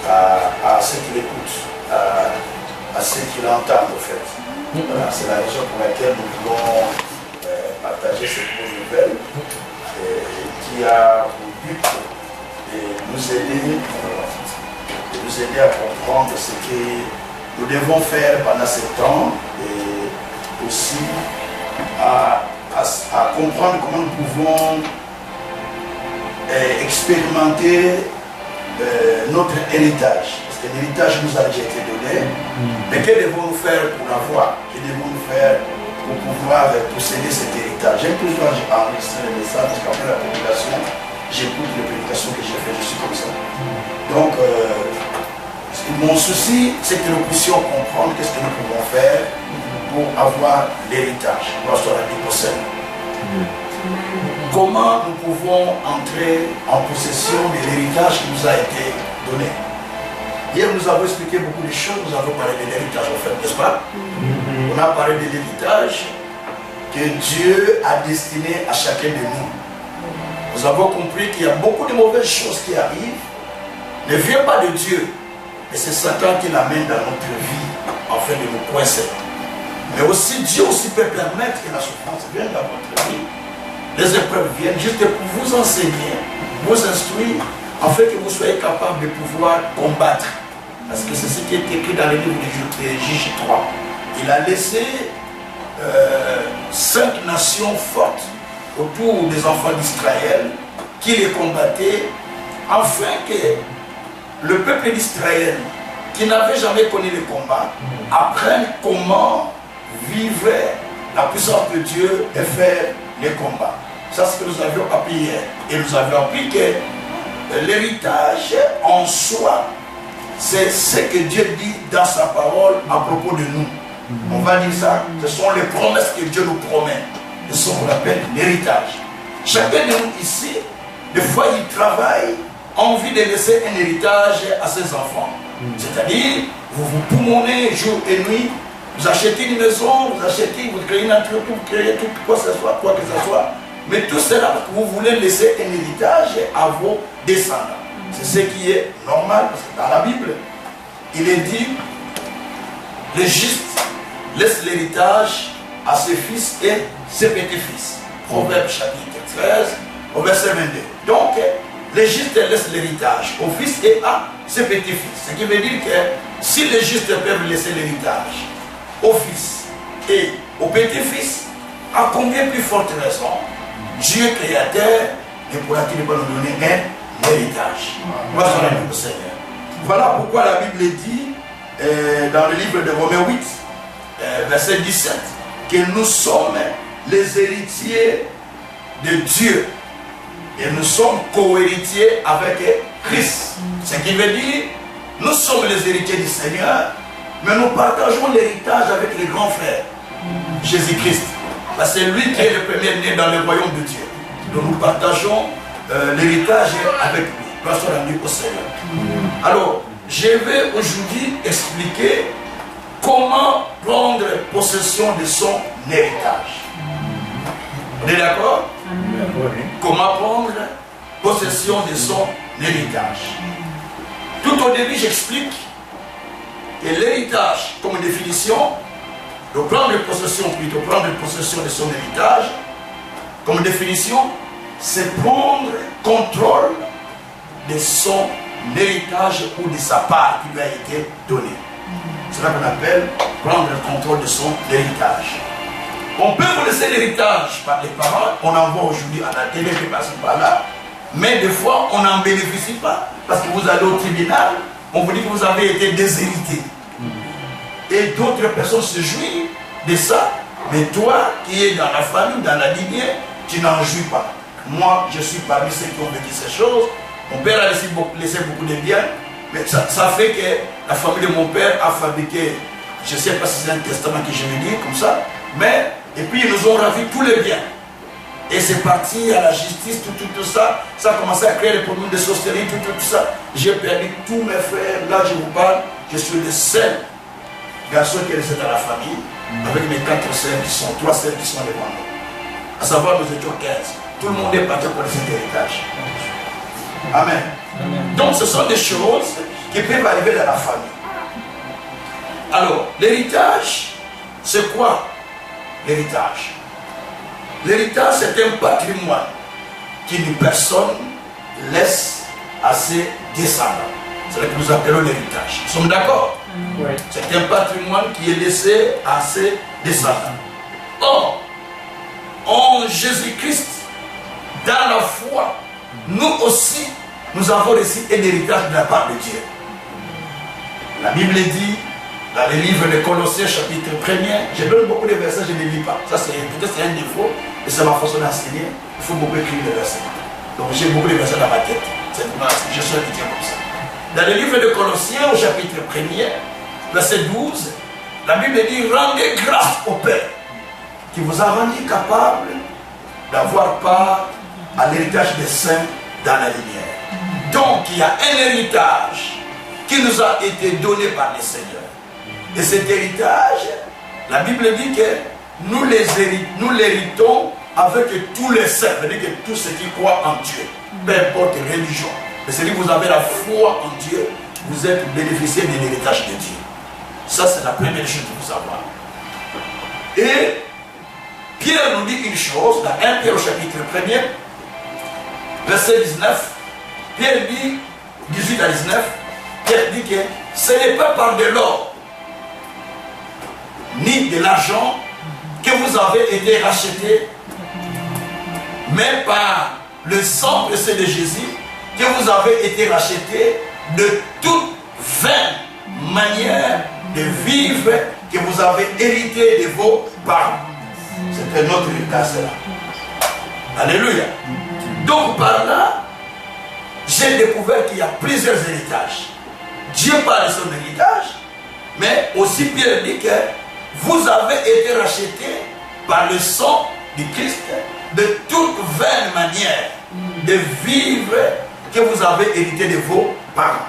à ceux qui l'écoutent, à ceux qui l'entendent en fait. Voilà, c'est la raison pour laquelle nous voulons partager cette bonne nouvelle qui a pour but de nous aider à comprendre ce que nous devons faire pendant ce temps et aussi à comprendre comment nous pouvons expérimenter notre héritage. Parce que l'héritage nous a déjà été donné. Mais que devons-nous faire pour l'avoir? Que devons-nous faire pour pouvoir posséder cet héritage? J'aime toujours enregistrer les messages parce qu'après la prédication, j'écoute les prédications que j'ai faites, je suis comme ça. Donc, mon souci, c'est que nous puissions comprendre qu'est-ce que nous pouvons faire pour avoir l'héritage. Comment nous pouvons entrer en possession de l'héritage qui nous a été donné. Hier, nous avons expliqué beaucoup de choses, nous avons parlé de l'héritage en fait, n'est-ce pas? On a parlé de l'héritage que Dieu a destiné à chacun de nous. Nous avons compris qu'il y a beaucoup de mauvaises choses qui arrivent, ne viennent pas de Dieu, mais c'est Satan qui l'amène dans notre vie, afin de nous coincer. Mais aussi, Dieu aussi peut permettre que la souffrance vienne dans votre vie. Les épreuves viennent juste pour vous enseigner, vous instruire, afin que vous soyez capable de pouvoir combattre. Parce que c'est ce qui est écrit dans le livre de Juge 3. Il a laissé 5 nations fortes autour des enfants d'Israël qui les combattaient, afin que le peuple d'Israël, qui n'avait jamais connu le combat, apprenne comment vivait la puissance de Dieu et faire les combats. Ça, c'est ce que nous avions appris hier. Et nous avions appris que l'héritage en soi, c'est ce que Dieu dit dans sa parole à propos de nous. On va dire ça, ce sont les promesses que Dieu nous promet. C'est ce qu'on appelle l'héritage. Chacun de nous ici, des fois il travaille, a envie de laisser un héritage à ses enfants. C'est-à-dire, vous vous poumonnez jour et nuit, vous achetez une maison, vous créez une entreprise, vous créez tout quoi que ce soit. Mais tout cela, vous voulez laisser un héritage à vos descendants. C'est ce qui est normal, parce que dans la Bible, il est dit, le juste laisse l'héritage à ses fils et ses petits-fils. Proverbe chapitre 13, au verset 22. Donc, le juste laisse l'héritage aux fils et à ses petits-fils. Ce qui veut dire que si les justes peuvent laisser l'héritage aux fils et aux petits-fils, à combien plus forte raison Dieu créateur ne pourra-t-il pas nous donner un héritage? Voilà pourquoi la Bible dit dans le livre de Romains 8, verset 17, que nous sommes les héritiers de Dieu et nous sommes co-héritiers avec Christ. Ce qui veut dire, nous sommes les héritiers du Seigneur, mais nous partageons l'héritage avec les grands frères, Jésus-Christ. Parce que c'est lui qui est le premier né dans le royaume de Dieu. Donc nous partageons l'héritage avec lui. Grâce à Dieu au Seigneur. Alors, je vais aujourd'hui expliquer comment prendre possession de son héritage. On est d'accord? Comment prendre possession de son héritage. Tout au début, j'explique que l'héritage, comme définition, de prendre possession, plutôt prendre possession de son héritage, comme définition, c'est prendre contrôle de son héritage ou de sa part qui lui a été donnée. C'est ce qu'on appelle prendre le contrôle de son héritage. On peut vous laisser l'héritage par les parents, on en voit aujourd'hui à la télé, qui passe par là, mais des fois on n'en bénéficie pas parce que vous allez au tribunal, on vous dit que vous avez été déshérité. Et d'autres personnes se jouissent de ça, mais toi qui es dans la famille, dans la lignée, tu n'en jouis pas. Moi, je suis parmi ceux qui ont vécu ces choses. Mon père a laissé beaucoup de biens, mais ça fait que la famille de mon père a fabriqué, je ne sais pas si c'est un testament que je vais dire comme ça, mais, et puis ils nous ont ravi tous les biens. Et c'est parti à la justice, tout ça, ça a commencé à créer des problèmes de sorcellerie, tout ça. J'ai perdu tous mes frères, là je vous parle, je suis le seul garçon qui est resté dans la famille, avec mes 4 sœurs qui sont, 3 sœurs qui sont devant nous. À savoir, nous étions 15. Tout le monde est parti pour cet héritage. Amen. Donc ce sont des choses qui peuvent arriver dans la famille. Alors, l'héritage, c'est quoi l'héritage? L'héritage, c'est un patrimoine qu'une personne laisse à ses descendants. C'est ce que nous appelons l'héritage. Nous sommes d'accord? Oui. C'est un patrimoine qui est laissé à ses descendants. Or, en Jésus-Christ, dans la foi, nous aussi, nous avons reçu un héritage de la part de Dieu. La Bible dit, dans le livre de Colossiens, chapitre 1er, je donne beaucoup de versets, je ne les lis pas. Ça, peut-être c'est un défaut, et c'est ma façon d'enseigner. Il faut beaucoup écrire les versets. Donc j'ai beaucoup de versets dans ma tête. C'est pour je suis habitué comme ça. Dans le livre de Colossiens, au chapitre 1er, verset 12, la Bible dit, rendez grâce au Père, qui vous a rendu capable d'avoir part à l'héritage des saints dans la lumière. Donc il y a un héritage qui nous a été donné par le Seigneur. Et cet héritage, la Bible dit que nous l'héritons avec tous les saints, c'est-à-dire que tous ceux qui croient en Dieu, peu importe religion. Mais c'est-à-dire que vous avez la foi en Dieu, vous êtes bénéficiaire de l'héritage de Dieu. Ça, c'est la première chose qu'il faut savoir. Et Pierre nous dit une chose, dans 1 Pierre au chapitre 1er, verset 19, Pierre dit, 18 à 19, Pierre dit que ce n'est pas par de l'or, ni de l'argent que vous avez été rachetés, mais par le sang précieux de Jésus, que vous avez été rachetés de toute vaine manière de vivre que vous avez hérité de vos parents. C'était notre héritage là. Alléluia. Donc par là, j'ai découvert qu'il y a plusieurs héritages. Dieu parle de son héritage, mais aussi Pierre dit que vous avez été rachetés par le sang du Christ de toute vaine manière de vivre que vous avez hérité de vos parents.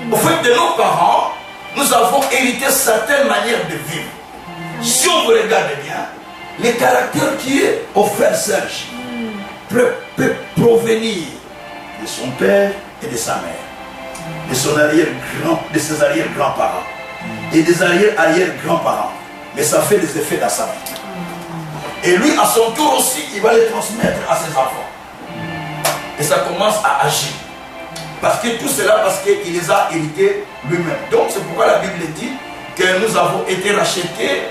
Au fait, de nos parents, nous avons hérité certaines manières de vivre. Si on vous regarde bien, le caractère qui est au frère Serge peut provenir de son père et de sa mère, de ses arrière-grands-parents et des arrière-grands-parents. Mais ça fait des effets dans sa vie. Et lui, à son tour aussi, il va les transmettre à ses enfants. Et ça commence à agir. Parce que tout cela, parce qu'il les a hérités lui-même. Donc c'est pourquoi la Bible dit que nous avons été rachetés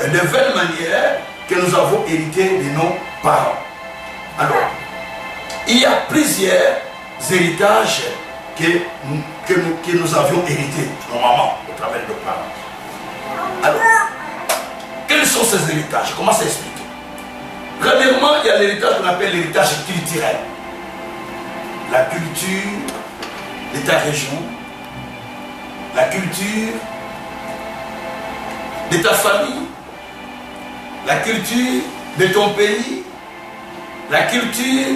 de vaine manière que nous avons hérité de nos parents. Alors, il y a plusieurs héritages que nous avions hérités, normalement, au travers de nos parents. Alors, quels sont ces héritages? Je commence à expliquer. Premièrement, il y a l'héritage qu'on appelle l'héritage culturel. La culture de ta région, la culture de ta famille, la culture de ton pays, la culture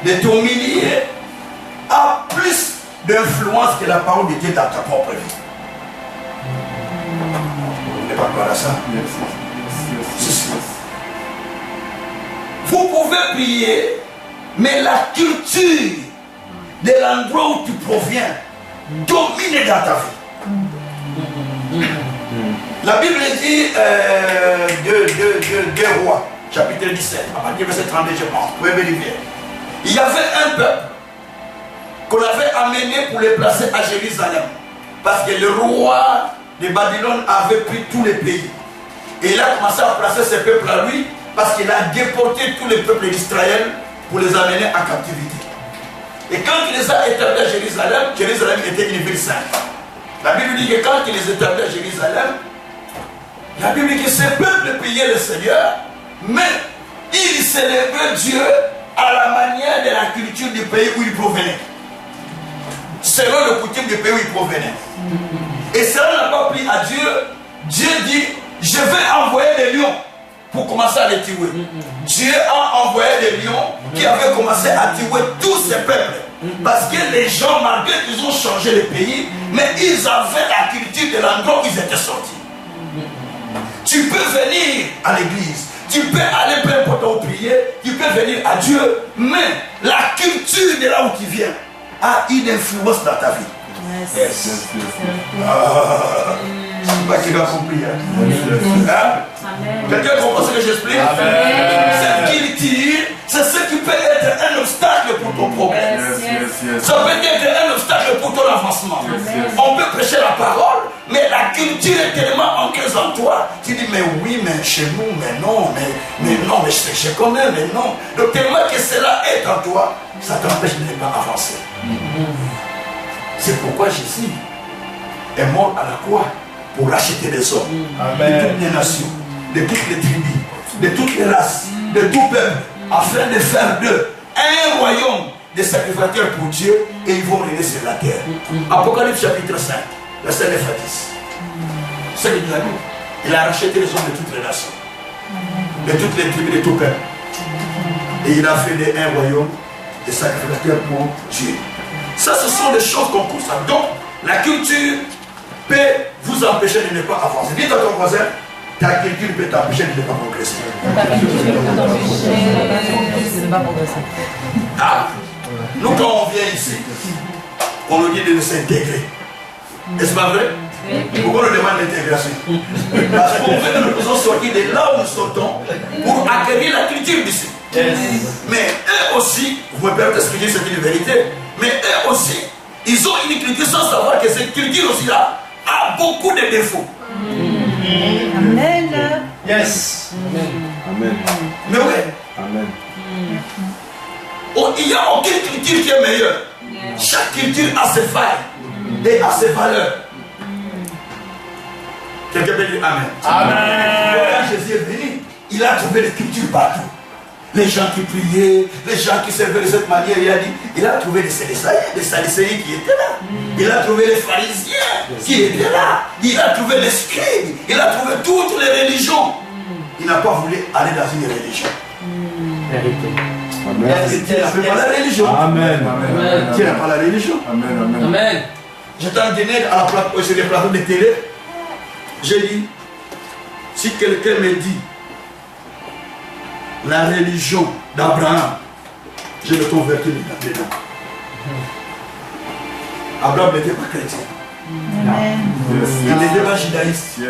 de ton milieu a plus d'influence que la parole de Dieu dans ta propre vie. Vous n'êtes pas croire à ça? Vous pouvez prier, mais la culture de l'endroit où tu proviens domine dans ta vie. La Bible dit deux rois, chapitre 17, à partir du verset 32, je pense, vous pouvez vérifier. Il y avait un peuple qu'on avait amené pour le placer à Jérusalem, parce que le roi de Babylone avait pris tous les pays. Et il a commencé à placer ce peuple à lui, parce qu'il a déporté tous les peuples d'Israël pour les amener en captivité. Et quand il les a établis à Jérusalem, Jérusalem était une ville sainte. La Bible dit que quand il les établit à Jérusalem, la Bible dit que ce peuple priait le Seigneur, mais il célébrait Dieu à la manière de la culture du pays où il provenait. Selon le coutume du pays où il provenait. Et cela n'a pas pris à Dieu. Dieu dit, je vais envoyer des lions pour commencer à les tuer. Dieu a envoyé des lions qui avaient commencé à tuer tous ces peuples. Parce que les gens, malgré qu'ils ont changé le pays, mais ils avaient la culture de l'endroit où ils étaient sortis. Tu peux venir à l'église, tu peux aller peu importe où prier, tu peux venir à Dieu, mais la culture de là où tu viens a une influence dans ta vie. Yes. C'est pas qu'il a compris. Quelqu'un comprend ce que j'explique? Cette culture, c'est ce qui peut être un obstacle pour ton problème. Ça peut être un obstacle pour ton avancement. On peut prêcher la parole, mais la culture est tellement ancrée en toi. Tu dis, mais oui, mais chez nous, mais non, mais je connais, mais non. Donc tellement que cela est en toi, ça t'empêche de ne pas avancer. C'est pourquoi Jésus est mort à la croix pour racheter les hommes de toutes les nations, de toutes les tribus, de toutes les races, de tout peuple, afin de faire d'eux un royaume de sacrificateurs pour Dieu, et ils vont régner sur la terre. Apocalypse chapitre 5, verset 9 à 10. C'est ce qu'il a dit. Il a racheté les hommes de toutes les nations, de toutes les tribus, de tout peuple. Et il a fait un royaume de sacrificateurs pour Dieu. Ça, ce sont des choses qu'on constate. Donc, la culture peut vous empêcher de ne pas avancer. Dites à ton voisin, ta culture peut t'empêcher de ne pas progresser. Ah, nous, quand on vient ici, on nous dit de s'intégrer. Est-ce pas vrai? Pourquoi on nous demande l'intégration? Parce qu'on veut que nous puissions sortir de là où nous sortons pour acquérir la culture d'ici. Mais eux aussi, vous me permettez ce que je dis, c'est une vérité, mais eux aussi, ils ont une culture sans savoir que cette culture aussi là a beaucoup de défauts. Amen. Yes. Amen. Mais oui. Amen. Oh, il n'y a aucune culture qui est meilleure. Chaque culture a ses failles et a ses valeurs. Quelqu'un peut dire Amen. Amen. Quand Jésus est venu, il a trouvé les cultures partout. Les gens qui priaient, les gens qui servaient de cette manière, il a trouvé les Sadducéens qui étaient là. Il a trouvé les pharisiens qui étaient là. Il a trouvé les scribes. Il a trouvé toutes les religions. Il n'a pas voulu aller dans une religion. Tu n'as pas la religion. Amen. Tu n'as pas la religion. Amen. J'étais en dîner sur les plateaux de télé. J'ai dit, si quelqu'un me dit la religion d'Abraham, je le convertis dedans. Abraham n'était pas chrétien. Il n'était pas judaïste. Il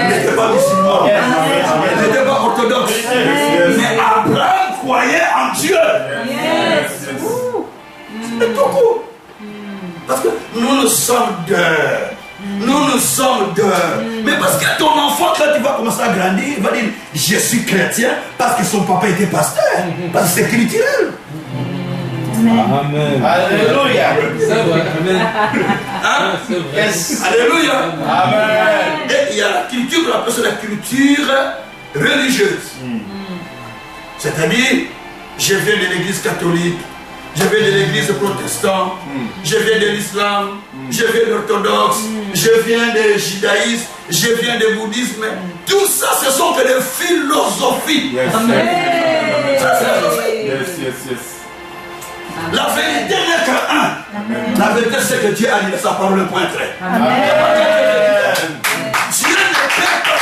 n'était pas musulman. Il n'était pas orthodoxe. Mais Abraham croyait en Dieu. C'est tout court. Parce que nous sommes deux. Nous sommes deux. Mais parce que ton enfant, quand il va commencer à grandir, il va dire je suis chrétien parce que son papa était pasteur. Parce que c'est culturel. Amen. Alléluia. C'est vrai. Amen. Hein? Yes. Alléluia. Amen. Et il y a la culture qu'on appelle la culture religieuse. C'est-à-dire, je viens de l'église catholique, je viens de l'église protestante, je viens de l'islam, je viens de l'orthodoxe, je viens du judaïsme, je viens du bouddhisme. Tout ça, ce sont que des philosophies. Ça, c'est la philosophie. La vérité n'est qu'un. La vérité, c'est que Dieu a dit sa parole point trait. Dieu ne fait pas.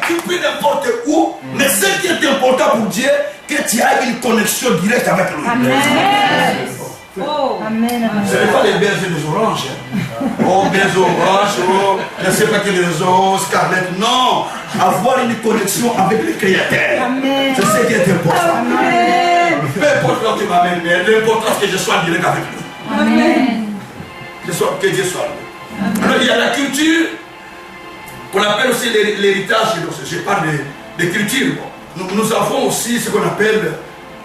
Tu peux n'importe où, mais ce qui est important pour Dieu, que tu aies une connexion directe avec lui. Ce n'est pas les bergers des oranges. Oh, des oranges, oh, je ne sais pas quelles roses, scarlett. Non, avoir une connexion avec le Créateur. C'est ce qui est important. Peu importe là où tu m'amènes, mais l'important c'est que je sois direct avec lui. Que Dieu soit là. Alors il y a la culture. On appelle aussi l'héritage, je parle de culture. Nous avons aussi ce qu'on appelle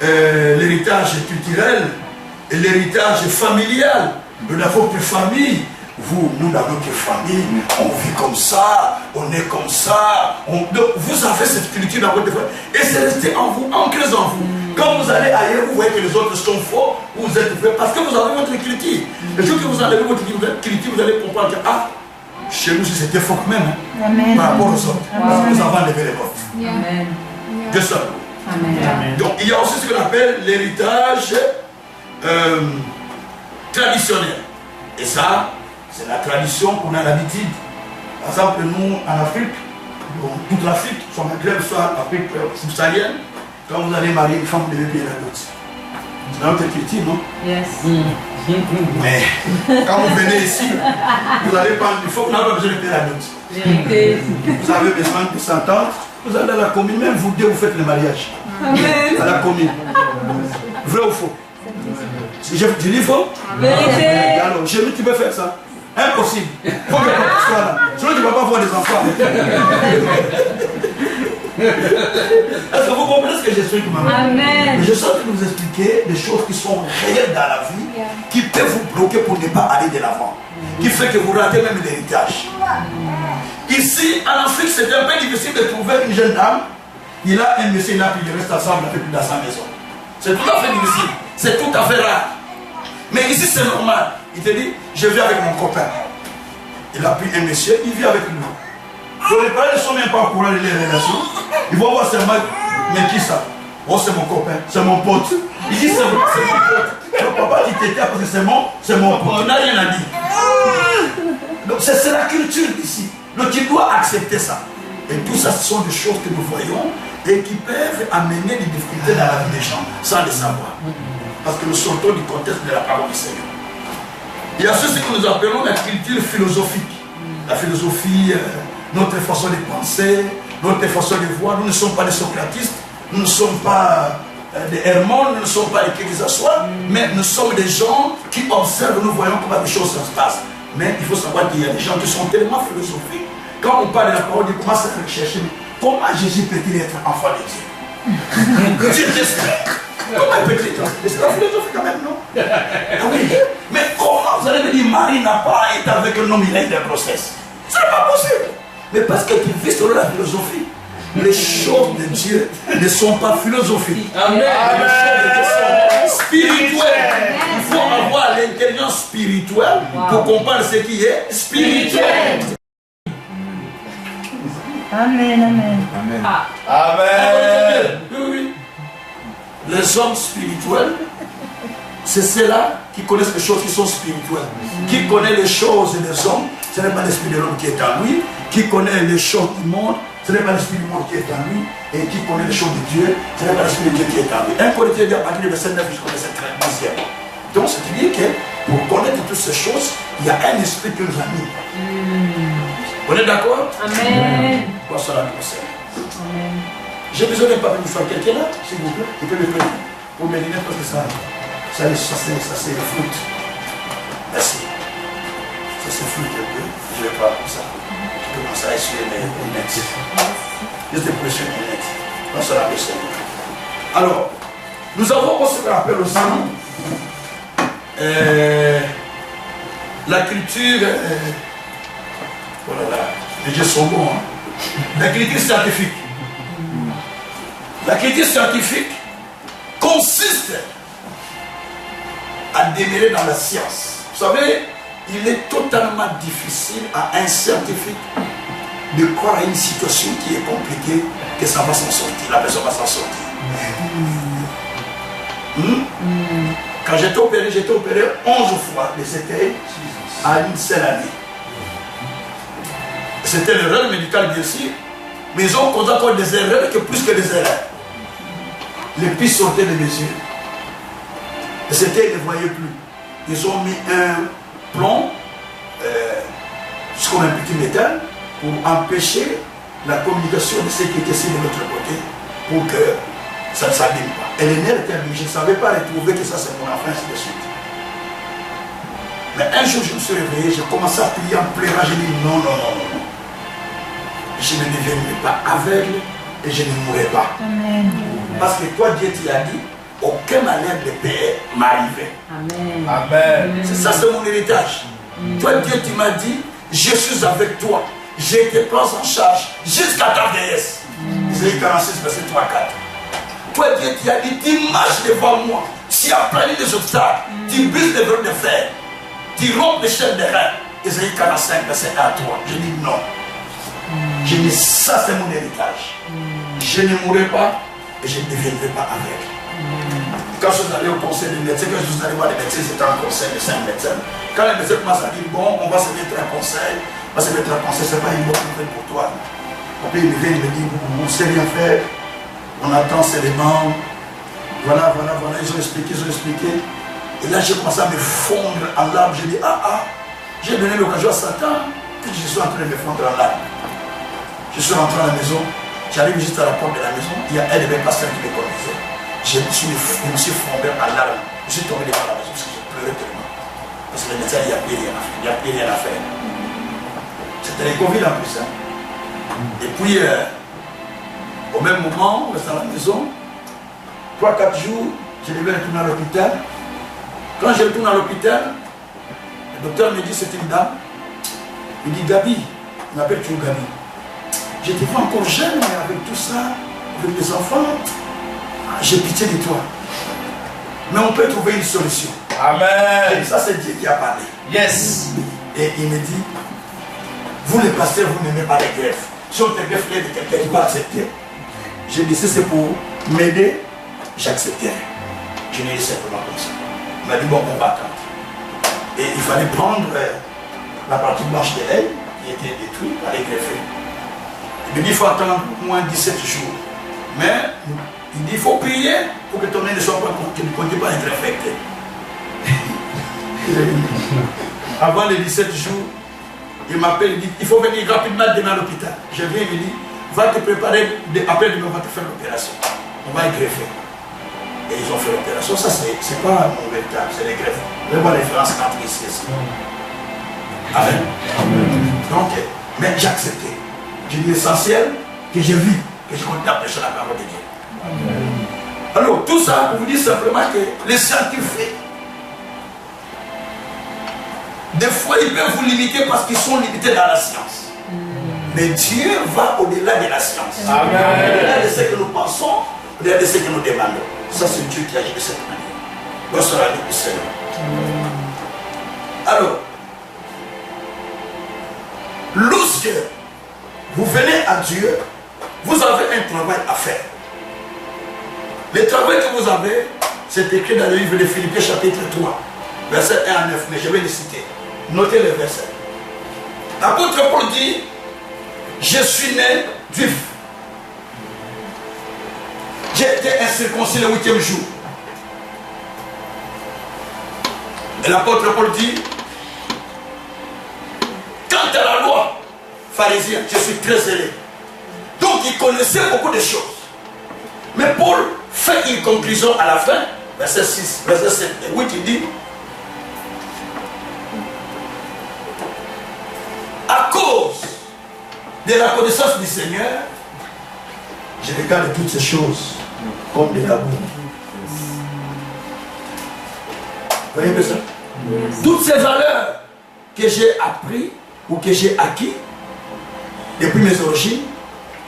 l'héritage culturel et l'héritage familial. Nous n'avons plus famille. Nous n'avons que famille. On vit comme ça, on est comme ça. Donc, vous avez cette culture dans votre famille. Et c'est resté en vous, ancré en vous. Quand vous allez ailleurs, vous voyez que les autres sont faux, vous êtes vrai parce que vous avez votre culture. Le jour que vous enlevez votre culture, vous allez comprendre que chez nous, c'était faux quand même. Hein, par rapport aux autres. Parce que nous avons enlevé les vôtres. De ça. Donc, il y a aussi ce qu'on appelle l'héritage traditionnel. Et ça, c'est la tradition qu'on a l'habitude. Par exemple, nous, en Afrique, toute l'Afrique, soit Maghreb, soit l'Afrique subsaharienne, Quand vous allez marier une femme, vous devez payer la dot. C'est dans notre culture, non? Yes. Mais quand vous venez ici, vous allez prendre, il faut que vous n'avez pas besoin de payer la dot. Vérité. Vous avez besoin de s'entendre. Vous allez à la commune, même vous deux, vous faites le mariage. Amen. À la commune. Vrai ou faux? Si je dis faux? Vérité. Alors, j'ai vu, tu peux faire ça. Impossible. Il faut que tu sois là. Sinon, tu ne vas pas avoir des enfants. Est-ce que vous comprenez ce que j'explique, maman? Amen. Je sens que vous expliquer des choses qui sont réelles dans la vie, qui peuvent vous bloquer pour ne pas aller de l'avant, qui fait que vous ratez même l'héritage. Ici, en Afrique, c'est un peu difficile de trouver une jeune dame. Il a un monsieur là, puis il reste ensemble avec lui dans sa maison. C'est tout à fait difficile. C'est tout à fait rare. Mais ici, c'est normal. Il te dit, je vis avec mon copain. Il a pris un monsieur, il vit avec lui. Donc les parents ne sont même pas au courant de les relations. Ils vont voir seulement, mais qui ça? Oh, c'est mon copain, c'est mon pote. Il dit, c'est mon pote. Donc papa, tu t'étais parce que c'est mon pote. Tu n'as rien à dire. Donc c'est la culture ici. Donc tu dois accepter ça. Et tout ça, ce sont des choses que nous voyons et qui peuvent amener des difficultés dans la vie des gens sans le savoir. Parce que nous sortons du contexte de la parole du Seigneur. Il y a ceci que nous appelons la culture philosophique. La philosophie, notre façon de penser, notre façon de voir. Nous ne sommes pas des socratistes, nous ne sommes pas des Hermon, nous ne sommes pas des Kékisassois, mais nous sommes des gens qui observent, nous voyons comment les choses se passent. Mais il faut savoir qu'il y a des gens qui sont tellement philosophiques. Quand on parle de la parole, on commence à rechercher comment Jésus peut-il être enfant de Dieu. Dieu t'espère. Comment peut-il être? C'est la philosophie quand même, non? Ah oui. Mais comment vous allez me dire Marie n'a pas été avec un homme, il a eu des grossesses? Ce n'est pas possible. Mais parce que tu vis selon la philosophie. Les choses de Dieu ne sont pas philosophiques. Amen. Les choses de Dieu sont spirituelles. Il faut avoir l'intelligence spirituelle pour comprendre ce qui est spirituel. Amen, amen. Amen. Amen. Oui, oui. Les hommes spirituels, c'est ceux-là qui connaissent les choses qui sont spirituelles. Qui connaît les choses des hommes, ce n'est pas l'esprit de l'homme qui est en lui. Qui connaît les choses du monde, ce n'est pas l'esprit du monde qui est en lui. Et qui connaît les choses de Dieu, ce n'est pas l'esprit de Dieu qui est en lui. 1 Corinthiens dit à partir du verset 9 jusqu'au verset 13. Donc, c'est-à-dire que pour connaître toutes ces choses, il y a un esprit qui nous anime. On est d'accord? Amen. Quoi cela nous concerne? Amen. J'ai besoin d'un papier pour faire quelqu'un là, s'il vous plaît. Il peut me prendre pour mes lunettes parce que ça s'efflute. Merci. Ça s'efflute un peu. Je vais pas comme ça. Je commence à essuyer mes lunettes. Juste pour essuyer mes lunettes. Quoi cela nous concerne? Alors, nous avons ce qu'on appelle aussi la culture. Voilà, les dieux sont bons. Hein? La culture scientifique. La culture scientifique consiste à demeurer dans la science. Vous savez, il est totalement difficile à un scientifique de croire à une situation qui est compliquée, que ça va s'en sortir, la personne va s'en sortir. Quand j'ai été opéré 11 fois des écailles à une seule année. C'était l'erreur médicale bien sûr, mais ils ont causé encore des erreurs que plus que des erreurs. Les pistes sortaient de mes yeux. Et c'était, ils ne voyaient plus. Ils ont mis un plomb, ce qu'on appelle un petit métal, pour empêcher la communication de ce qui était ici de l'autre côté, pour que ça ne s'abîme pas. Et les nerfs étaient abîmés. Je ne savais pas retrouver que ça c'est mon enfant, ainsi de suite. Mais un jour, je me suis réveillé, j'ai commencé à prier en pleurant, j'ai dit non, non, non, non. Je ne deviendrai pas aveugle et je ne mourrai pas. Amen. Parce que toi, Dieu t'a dit, aucun malheur de paix m'arrivait. Amen. Amen. C'est ça, c'est mon héritage. Toi, Dieu, tu m'as dit, je suis avec toi. Je te prends en charge jusqu'à ta vieillesse. Isaïe 46, verset 3, 4. Toi, Dieu, tu as dit, tu marches devant moi. Tu applanis les obstacles. Tu brises les verrous de fer. Tu rompes les chaînes des reins. Isaïe 45, verset 1 à 3. Je dis non. Je dis, ça c'est mon héritage. Je ne mourrai pas et je ne deviendrai pas aveugle. Quand je suis allé au conseil de médecin, quand je suis allé voir les médecins, c'était un conseil de 5 médecins. Quand les médecins commencent à dire, bon, on va se mettre un conseil, on va se mettre un conseil, ce n'est pas une bonne nouvelle pour toi. Après, il me vient, il me dit, on ne sait rien faire. On attend seulement. Voilà, ils ont expliqué. Et là, j'ai commencé à me fondre en larmes. J'ai dit, j'ai donné l'occasion à Satan que je suis en train de me fondre en larmes. Je suis rentré à la maison, j'arrive juste à la porte de la maison, il y a un de mes pasteurs qui me connaissait. Je me suis fondé en larmes. Je suis tombé devant la maison parce que je pleurais tellement. Parce que le médecin, il n'y a plus rien à faire. C'était les Covid en plus. Et puis, au même moment, on reste à la maison. 3-4 jours, je devais retourner à l'hôpital. Quand je retourne à l'hôpital, le docteur me dit, c'est une dame. Il dit, Gabi, il m'appelle toujours Gabi. J'étais pas encore jeune, mais avec tout ça, avec les enfants, j'ai pitié de toi. Mais on peut trouver une solution. Amen. Et ça, c'est Dieu qui a parlé. Yes. Et il me dit, vous les pasteurs, vous n'aimez pas les greffes. Si on te greffe de quelqu'un qui va accepter. J'ai dit, si c'est pour m'aider, j'accepterai. Je l'ai dit simplement comme ça. Il m'a dit, bon, on va attendre. Et il fallait prendre la partie blanche de l'aile qui était détruite, aller greffer. Il me dit, il faut attendre au moins 17 jours. Mais il dit, il faut prier pour que ton nez ne soit pas, que ne continue pas à être infecté. Avant les 17 jours, il m'appelle, il dit, il faut venir rapidement demain à l'hôpital. Je viens, il me dit, va te préparer, après demain on va te faire l'opération. On va y greffer. Et ils ont fait l'opération. Ça, c'est pas mon véritable, c'est les greffes. Vous allez voir la différence entre ici et ici. Amen. Donc, mais j'ai accepté. J'ai dit l'essentiel que j'ai vu, que je continue à prêcher la parole de Dieu. Amen. Alors, tout ça pour vous dire simplement que les scientifiques, des fois, ils peuvent vous limiter parce qu'ils sont limités dans la science. Mais Dieu va au-delà de la science. Au-delà de ce que nous pensons, au-delà de ce que nous demandons. Ça, c'est Dieu qui agit de cette manière. Nous serons du Seigneur. Alors, lorsque vous venez à Dieu, vous avez un travail à faire. Le travail que vous avez, c'est écrit dans le livre de Philippiens chapitre 3, versets 1 à 9, mais je vais les citer. Notez les versets. L'apôtre Paul dit, je suis né juif. J'ai été incirconcis le 8e jour. Et l'apôtre Paul dit, quant à la loi pharisienne, je suis très zélé. Donc il connaissait beaucoup de choses. Mais Paul fait une conclusion à la fin, verset 6, verset 7 et 8, il dit, à cause de la connaissance du Seigneur, je regarde toutes ces choses comme de la boue. Vous voyez ça? Toutes ces valeurs que j'ai appris ou que j'ai acquis depuis mes origines,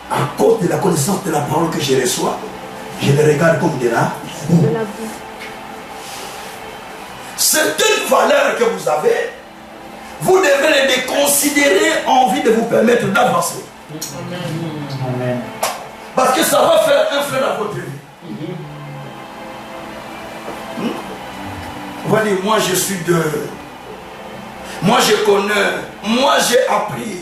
à cause de la connaissance de la parole que je reçois, je les regarde comme de la boue. Certaines valeurs que vous avez, vous devez les considérer en vue de vous permettre d'avancer. Amen. Parce que ça va faire un frein à votre vie. On va dire, moi je suis de... Moi je connais, moi j'ai appris.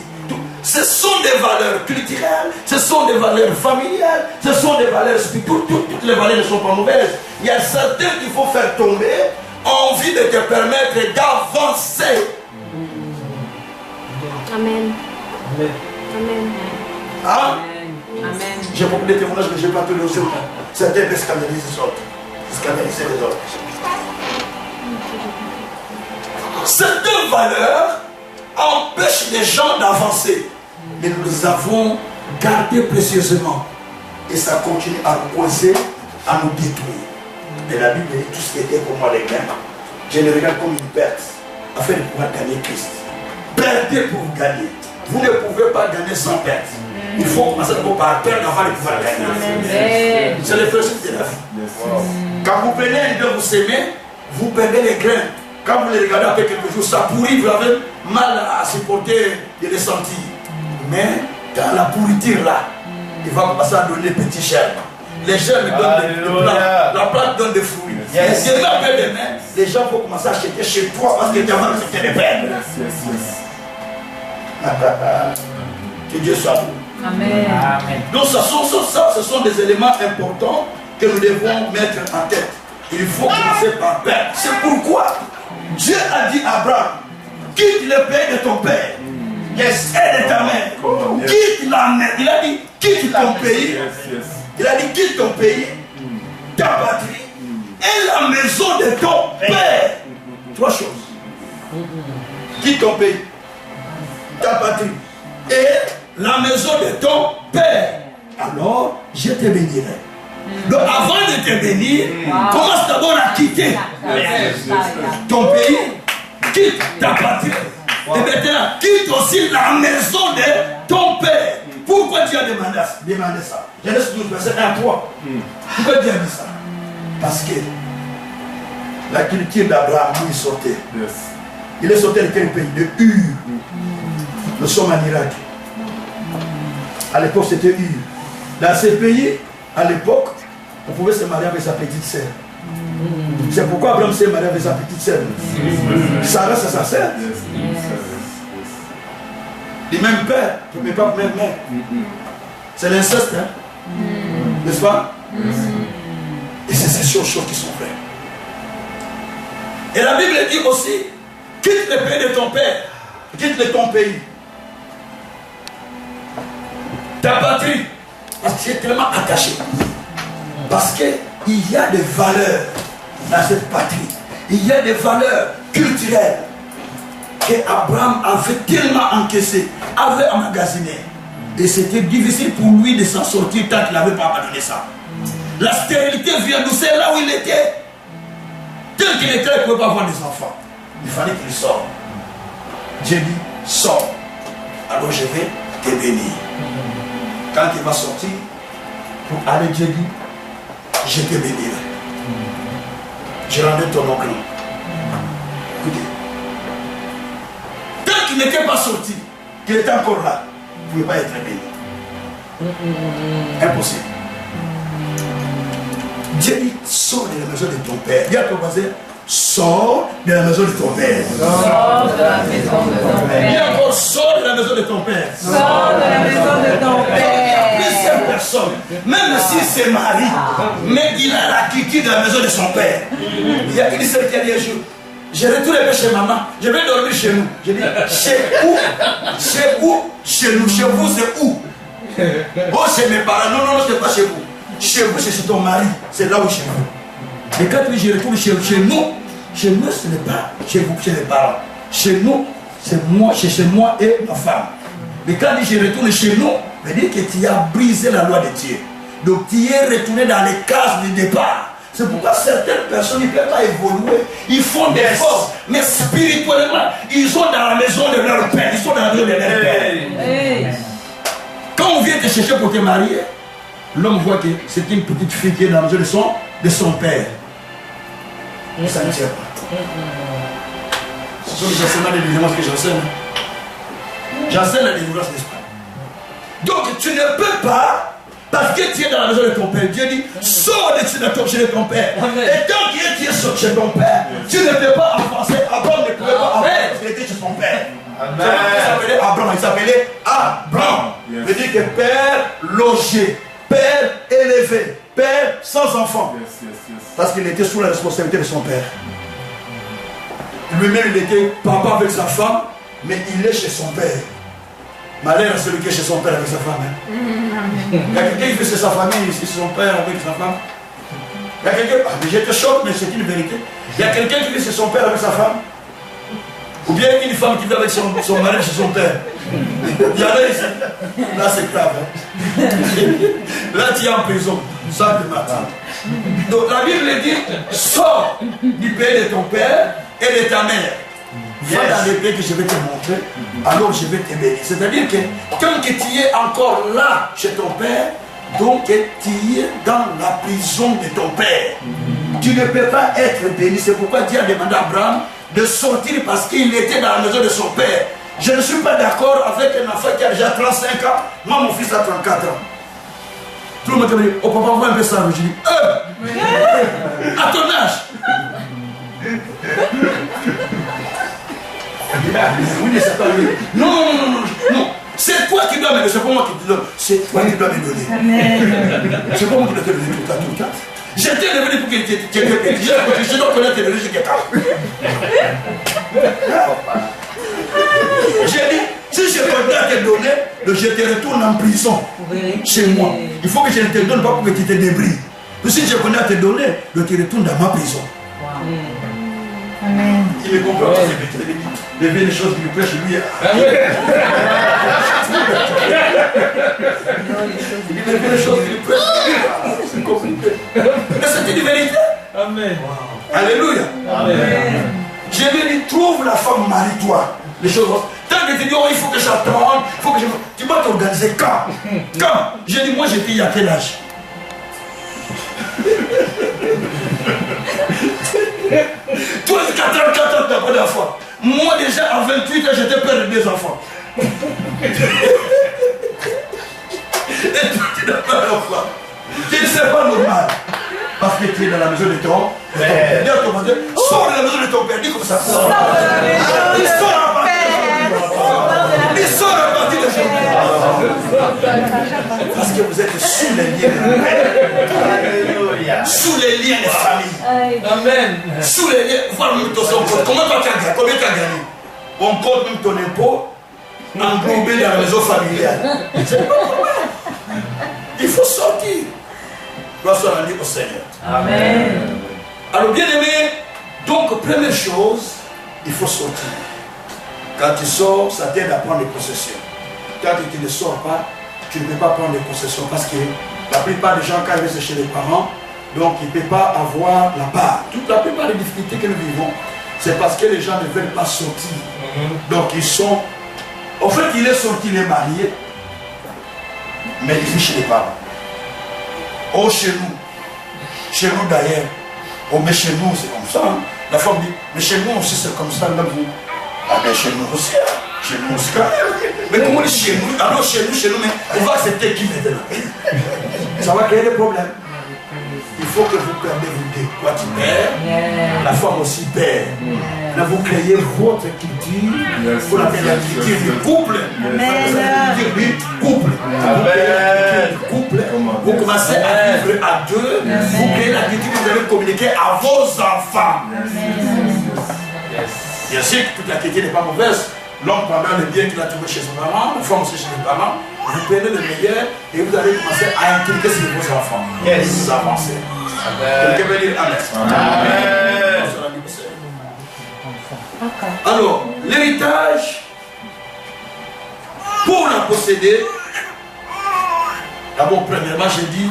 Ce sont des valeurs culturelles, ce sont des valeurs familiales, ce sont des valeurs spirituelles. Toutes les valeurs ne sont pas mauvaises. Il y a certaines qu'il faut faire tomber en vue de te permettre d'avancer. Amen. Amen. Amen. Hein? Amen. J'ai beaucoup de témoignages, mais je n'ai pas tous les autres. Certains peuvent scandaliser les autres. Scandaliser les autres. Certaines valeurs empêchent les gens d'avancer. Mais nous les avons gardées précieusement. Et ça continue à nous causer, à nous détruire. Mais la Bible dit tout ce qui était pour moi les gains, je les regarde comme une perte, afin de pouvoir gagner Christ. Perdez pour vous gagner. Vous ne pouvez pas gagner sans perdre. Il faut commencer d'abord par perdre avant de pouvoir gagner. C'est le principe de la vie. Quand vous prenez un grain, vous sémez, vous perdez les grains. Quand vous les regardez après quelques jours, ça pourrit, vous avez mal à supporter les ressentis. Mais dans la pourriture là, il va commencer à donner des petits germes. Les germes donnent des plantes, la plante donne des fruits. Yes. Et si après demain, les gens vont commencer à acheter chez toi parce que tu as accepté de perdre. Que Dieu soit vous. Amen. Donc ce sont des éléments importants que nous devons mettre en tête. Il faut commencer par père. C'est pourquoi Dieu a dit à Abraham, quitte le pays de ton père, et de ta mère. Quitte la mère. Il a dit, quitte ton pays. Il a dit, quitte ton pays, ta patrie et la maison de ton père. Trois choses. Quitte ton pays, ta patrie et la maison de ton père. Alors, je te bénirai. Donc, avant de te bénir, commence d'abord à quitter ton pays, quitte ta patrie. Et maintenant, quitte aussi la maison de ton père. Pourquoi Dieu a demandé ça? Genèse 12, verset 1 à 3. Pourquoi Dieu a dit ça? Parce que la culture d'Abraham, où il sortait, il est sorti de quel pays? De Ur. Nous sommes en Irak. À l'époque, c'était Ur. Dans ces pays, à l'époque, on pouvait se marier avec sa petite sœur. C'est pourquoi Abraham s'est marié avec sa petite sœur. Sarah, c'est sa sœur. Les mêmes pères, mais pas même mère. C'est l'inceste, hein? N'est-ce pas? Et c'est ces choses qui sont vraies. Et la Bible dit aussi, quitte le pays de ton père, quitte ton pays, ta patrie, parce que tu es tellement attaché. Parce qu'il y a des valeurs dans cette patrie. Il y a des valeurs culturelles qu'Abraham avait tellement encaissées, avait emmagasinées. Et c'était difficile pour lui de s'en sortir tant qu'il n'avait pas abandonné ça. La stérilité vient d'où? C'est là où il était. Tel qu'il était, il ne pouvait pas avoir des enfants. Il fallait qu'il sorte. Dieu dit, sors. Alors je vais te bénir. Quand il va sortir, pour aller, Dieu dit, je te bénirai. Je rendrai ton oncle. Écoutez. Tant qu'il n'était pas sorti, qu'il était encore là, il ne pouvait pas être béni. Impossible. Dieu dit, sors de la maison de ton père. Dis à ton voisin, sors de la maison de ton père. Sors de la maison de ton père. Dis encore, sors de la maison de ton père. Sors de la maison de ton père. Plusieurs personnes, même s'il se marie, mais il a la quitte de la maison de son père. Il y a une seule qui a dit un jour, je retourne chez maman, je vais dormir chez nous. Je dis, chez où? Chez où? Chez nous. Chez vous, c'est où? Oh, chez mes parents. Non, non, non, ce n'est pas chez vous. Chez vous, c'est chez ton mari. C'est là où chez vous. Et quand je retourne chez nous, ce n'est pas chez vous, chez les parents. Chez nous, c'est moi, chez moi et ma femme. Mais quand je retourne chez nous, ça veut dire que tu as brisé la loi de Dieu. Donc tu es retourné dans les cases du départ. C'est pourquoi certaines personnes ne peuvent pas évoluer. Ils font des efforts, mais spirituellement, ils sont dans la maison de leur père. Ils sont dans la maison de leur père. Quand on vient te chercher pour te marier, l'homme voit que c'est une petite fille qui est dans la maison de son père. Ça ne tient pas. Ce sont les enseignements de délivrance que j'enseigne. J'enseigne la délivrance d'esprit. Donc tu ne peux pas, parce que tu es dans la maison de ton père, Dieu dit, sors de chez ton père. Et tant que tu es chez ton père, tu ne peux pas avancer. Abraham ne pouvait pas avancer parce qu'il était chez son père. Il s'appelait Abraham. Il veut dire que père logé, père élevé, père sans enfant. Parce qu'il était sous la responsabilité de son père. Lui-même, il était papa avec sa femme, mais il est chez son père. Malheur à celui qui est chez son père avec sa femme. Hein? Il y a quelqu'un qui fait chez sa famille, chez son père avec sa femme. Il y a quelqu'un, je te choque, mais c'est une vérité. Il y a quelqu'un qui vit chez son père avec sa femme. Ou bien une femme qui vit avec son mari chez son père. Il y en a ici. Là, c'est grave. Hein? Là, tu es en prison. Ça, tu m'attends. Donc, la Bible dit, sors du pays de ton père et de ta mère. Va dans le pays que je vais te montrer, alors je vais te bénir. C'est-à-dire que tant que tu es encore là chez ton père, donc tu es dans la prison de ton père. Tu ne peux pas être béni. C'est pourquoi Dieu a demandé à Abraham de sortir parce qu'il était dans la maison de son père. Je ne suis pas d'accord avec un enfant qui a déjà 35 ans. Moi, mon fils a 34 ans. Tout le monde me dit, oh papa, vois un peu ça. Je dis, à ton âge. Oui, mais c'est pas lui. Non. C'est toi toi qui dois me donner, c'est pas moi qui te donne, c'est toi qui dois me donner. C'est pas moi qui dois te donner tout ça. J'étais devenu pour que tu étais petit, je dois connaître le riche quelqu'un. J'ai dit, si je continue à te donner, je te retourne en prison chez moi. Il faut que je ne te donne pas pour que tu te débrouilles. Si je continue à te donner, je te retourne dans ma prison. Amen. Il me comprend pas, il y a des choses qui lui prêchent lui. Il y a des choses qui lui prêchent lui. C'est compliqué. Mais c'est une vérité. Amen. Alléluia. Amen. Je lui ai dit, trouve la femme, marie-toi. Les choses. Tant que tu dis, oh, il faut que j'attende, il faut que je. Tu vas t'organiser quand? Quand? J'ai dit, moi j'étais il y a quel âge? Toi, 44 ans, t'as pas d'enfant. Moi, déjà, à 28 ans, j'étais père de 2 enfants. Et toi, tu n'as pas d'enfant. C'est pas normal. Parce que tu es dans la maison de ton père. Sors de la maison de ton père. Dis comme ça. Sors de la maison de ton père. Il sort à partir de aujourd'hui. Parce que vous êtes sous les liens de père. Sous les liens de famille. Amen. Sous les liens. Voir même ton compte. Comment tu as gagné? Combien tu as gagné? On compte même ton impôt englobé dans la maison familiale. C'est pas normal. Il faut sortir. Gloire soit rendue au Seigneur. Amen. Alors bien aimé, donc première chose, il faut sortir. Quand tu sors, ça t'aide à prendre des possessions. Quand tu ne sors pas, tu ne peux pas prendre des possessions parce que la plupart des gens, quand ils restent chez les parents, donc ils ne peuvent pas avoir la part. Toute la plupart des difficultés que nous vivons, c'est parce que les gens ne veulent pas sortir. Donc ils sont... En fait, il est sorti, il est marié, mais il vit chez les parents. Oh, chez nous d'ailleurs, oh, mais chez nous c'est comme ça. Hein. La femme dit, mais chez nous aussi c'est comme ça, là vous. Ah ben chez nous aussi, chez nous aussi quand même. Mais comment on dit chez nous? Alors chez nous, mais on va accepter qui maintenant? Ça va créer des problèmes. Il faut que vous perdez vous deux. Toi tu perds, la femme aussi perd. Là vous créez votre culture, vous l'appelez la culture du couple. La culture du couple. Vous commencez à vivre à deux, vous créez la culture que vous allez communiquer à vos enfants. Bien sûr que toute la culture n'est pas mauvaise. L'homme pendant le bien qu'il a trouvé chez ses parents, la femme aussi chez les parents, vous prenez le meilleur et vous allez commencer à inculquer sur vos enfants. Vous avancez. Quelqu'un veut dire Amen. Alors, l'héritage, pour la posséder, d'abord, premièrement, j'ai dit,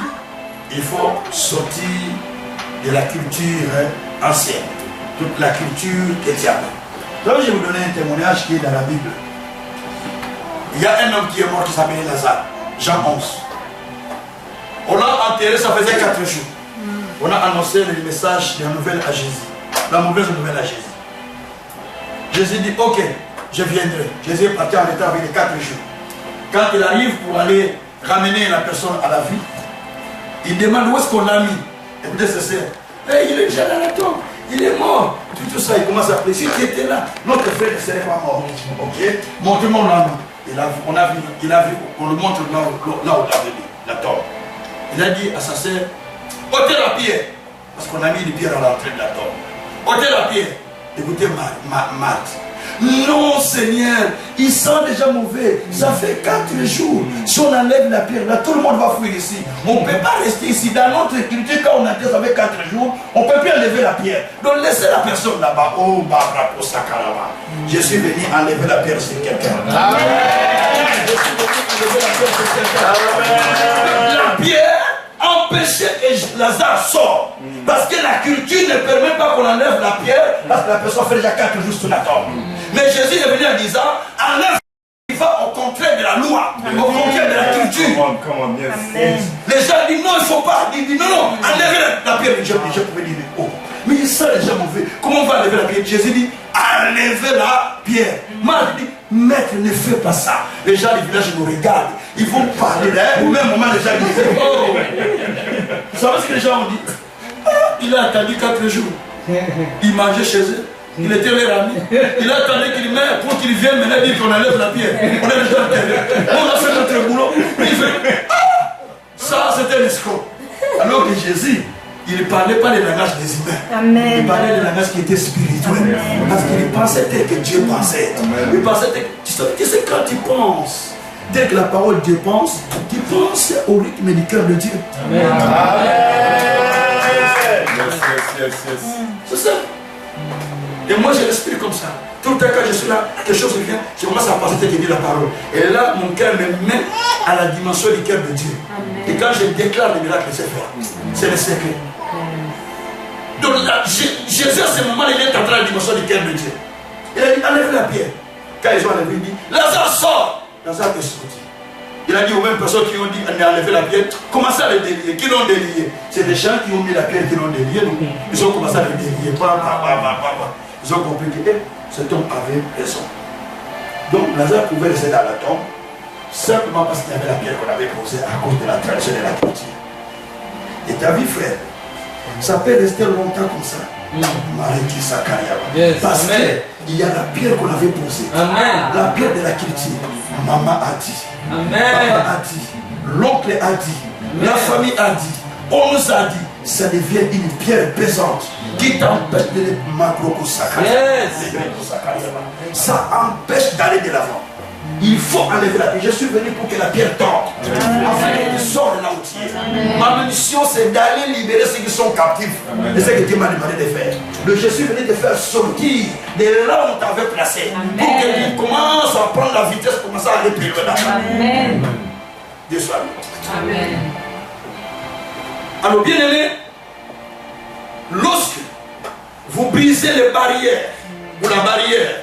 il faut sortir de la culture ancienne, toute la culture chrétienne. Donc, je vais vous donner un témoignage qui est dans la Bible. Il y a un homme qui est mort qui s'appelait Lazare, Jean 11. On l'a enterré, ça faisait 4 jours. On a annoncé le message de la nouvelle à Jésus, la mauvaise nouvelle à Jésus. Jésus dit, ok, je viendrai. Jésus est parti en état avec les 4 jours. Quand il arrive pour aller ramener la personne à la vie, il demande où est-ce qu'on l'a mis. Écoutez, c'est hey, il est déjà dans la tombe, il est mort. Tout ça, il commence à appeler. Si tu étais là, notre frère ne serait pas mort. Ok, montrez-moi là. On le montre là où il a venu, la tombe. Il a dit à sa sœur, ôtez la pierre. Parce qu'on a mis des pierres à l'entrée de la tombe. Ôtez la pierre. Écoutez, Marthe. Non, Seigneur, il sent déjà mauvais. Ça fait 4 jours. Si on enlève la pierre, là, tout le monde va fuir ici. On ne peut pas rester ici. Dans notre culture, quand on a dit ça fait 4 jours, on ne peut plus enlever la pierre. Donc laissez la personne là-bas. Oh, Barapo Sakarama. Je suis venu enlever la pierre sur quelqu'un. Amen. Je suis venu enlever la pierre sur quelqu'un. La pierre empêchait que Lazare sorte. Parce que la culture ne permet pas qu'on enlève la pierre, parce que la personne fait déjà 4 jours sous la tombe. Mais Jésus est venu en disant, enlève, il va au contraire de la loi, au contraire de la culture. Les gens disent non, il ne faut pas. Il dit non, enlève la pierre. Je pouvais dire, oh, mais il sent déjà mauvais. Comment on va enlever la pierre? Jésus dit, enlevez la pierre. Marc dit, maître, ne fais pas ça. Les gens du village nous regardent. Ils vont parler là. Au même moment, les gens disent, oh. Vous savez ce que les gens ont dit? Il a attendu 4 jours. Il mangeait chez eux. Il était leur ami. Il attendait qu'il meure pour qu'il vienne maintenant dire qu'on enlève la pierre. On est déjà enterré. On a fait notre boulot. Mais il fait, ça c'était l'escroc. Alors que Jésus, il ne parlait pas le langage des humains. Amen. Il parlait le langage qui était spirituel. Amen. Parce qu'il pensait tel que Dieu pensait. Il pensait tel que... Tu sais, quand tu penses, dès que la parole de Dieu pense, tu penses au rythme du cœur de Dieu. Amen. C'est ça. Et moi, je respire comme ça. Tout le temps, quand je suis là, quelque chose vient, je commence à penser tel que dit la parole. Et là, mon cœur me met à la dimension du cœur de Dieu. Et quand je déclare le miracle, c'est fait. C'est le secret. Donc là, Jésus, à ce moment, il est entré à la dimension du cœur de Dieu. Il a dit, enlève la pierre. Quand ils ont enlevé, il dit, Lazare sort. Lazare est sorti. Il a dit aux mêmes personnes qui ont dit, enlever la pierre, commencez à le délier. Qui l'ont délié? C'est des gens qui ont mis la pierre qui l'ont délié. Donc, ils ont commencé à le délier. Ils ont compris que cet homme avait raison. Donc, Lazare pouvait rester dans la tombe, simplement parce qu'il y avait la pierre qu'on avait posée à cause de la tradition de la culture. Et ta vie, frère, ça peut rester longtemps comme ça. Yes. Parce qu'il y a la pierre qu'on avait posée. Amen. La pierre de la culture. Maman a dit. Amen. Papa a dit. L'oncle a dit. La famille a dit. On nous a dit. Ça devient une pierre pesante qui t'empêche de Yes. Ça empêche d'aller de l'avant. Il faut enlever la pierre. Je suis venu pour que la pierre tombe. Afin que tu sors de là où tu es. Ma mission, c'est d'aller libérer ceux qui sont captifs. Et c'est ce que Dieu m'a demandé de faire. Je suis venu te faire sortir de là où on t'avait placé. Pour que tu commences à prendre la vitesse, commencer à aller plus loin là-bas. Amen. Dieu soit loué. Amen. Alors, bien aimé, lorsque vous brisez les barrières, ou la barrière,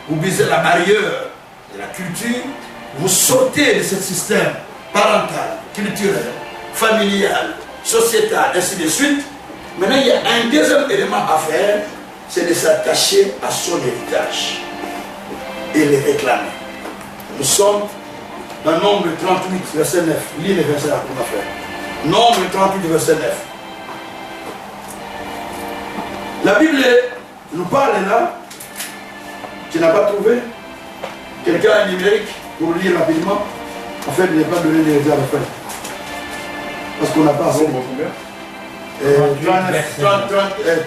vous brisez la barrière de la culture, vous sortez de ce système parental, culturel, familial, sociétal, ainsi de suite. Maintenant, il y a un deuxième élément à faire, c'est de s'attacher à son héritage et le réclamer. Nous sommes dans Nombre 38, verset 9. Lis le verset là pour ma frère. Nombre 38, verset 9. La Bible nous parle là. Tu n'as pas trouvé? Quelqu'un a un numérique pour lire rapidement? En fait, il n'est pas donné les réserves à faire. Parce qu'on n'a pas assez.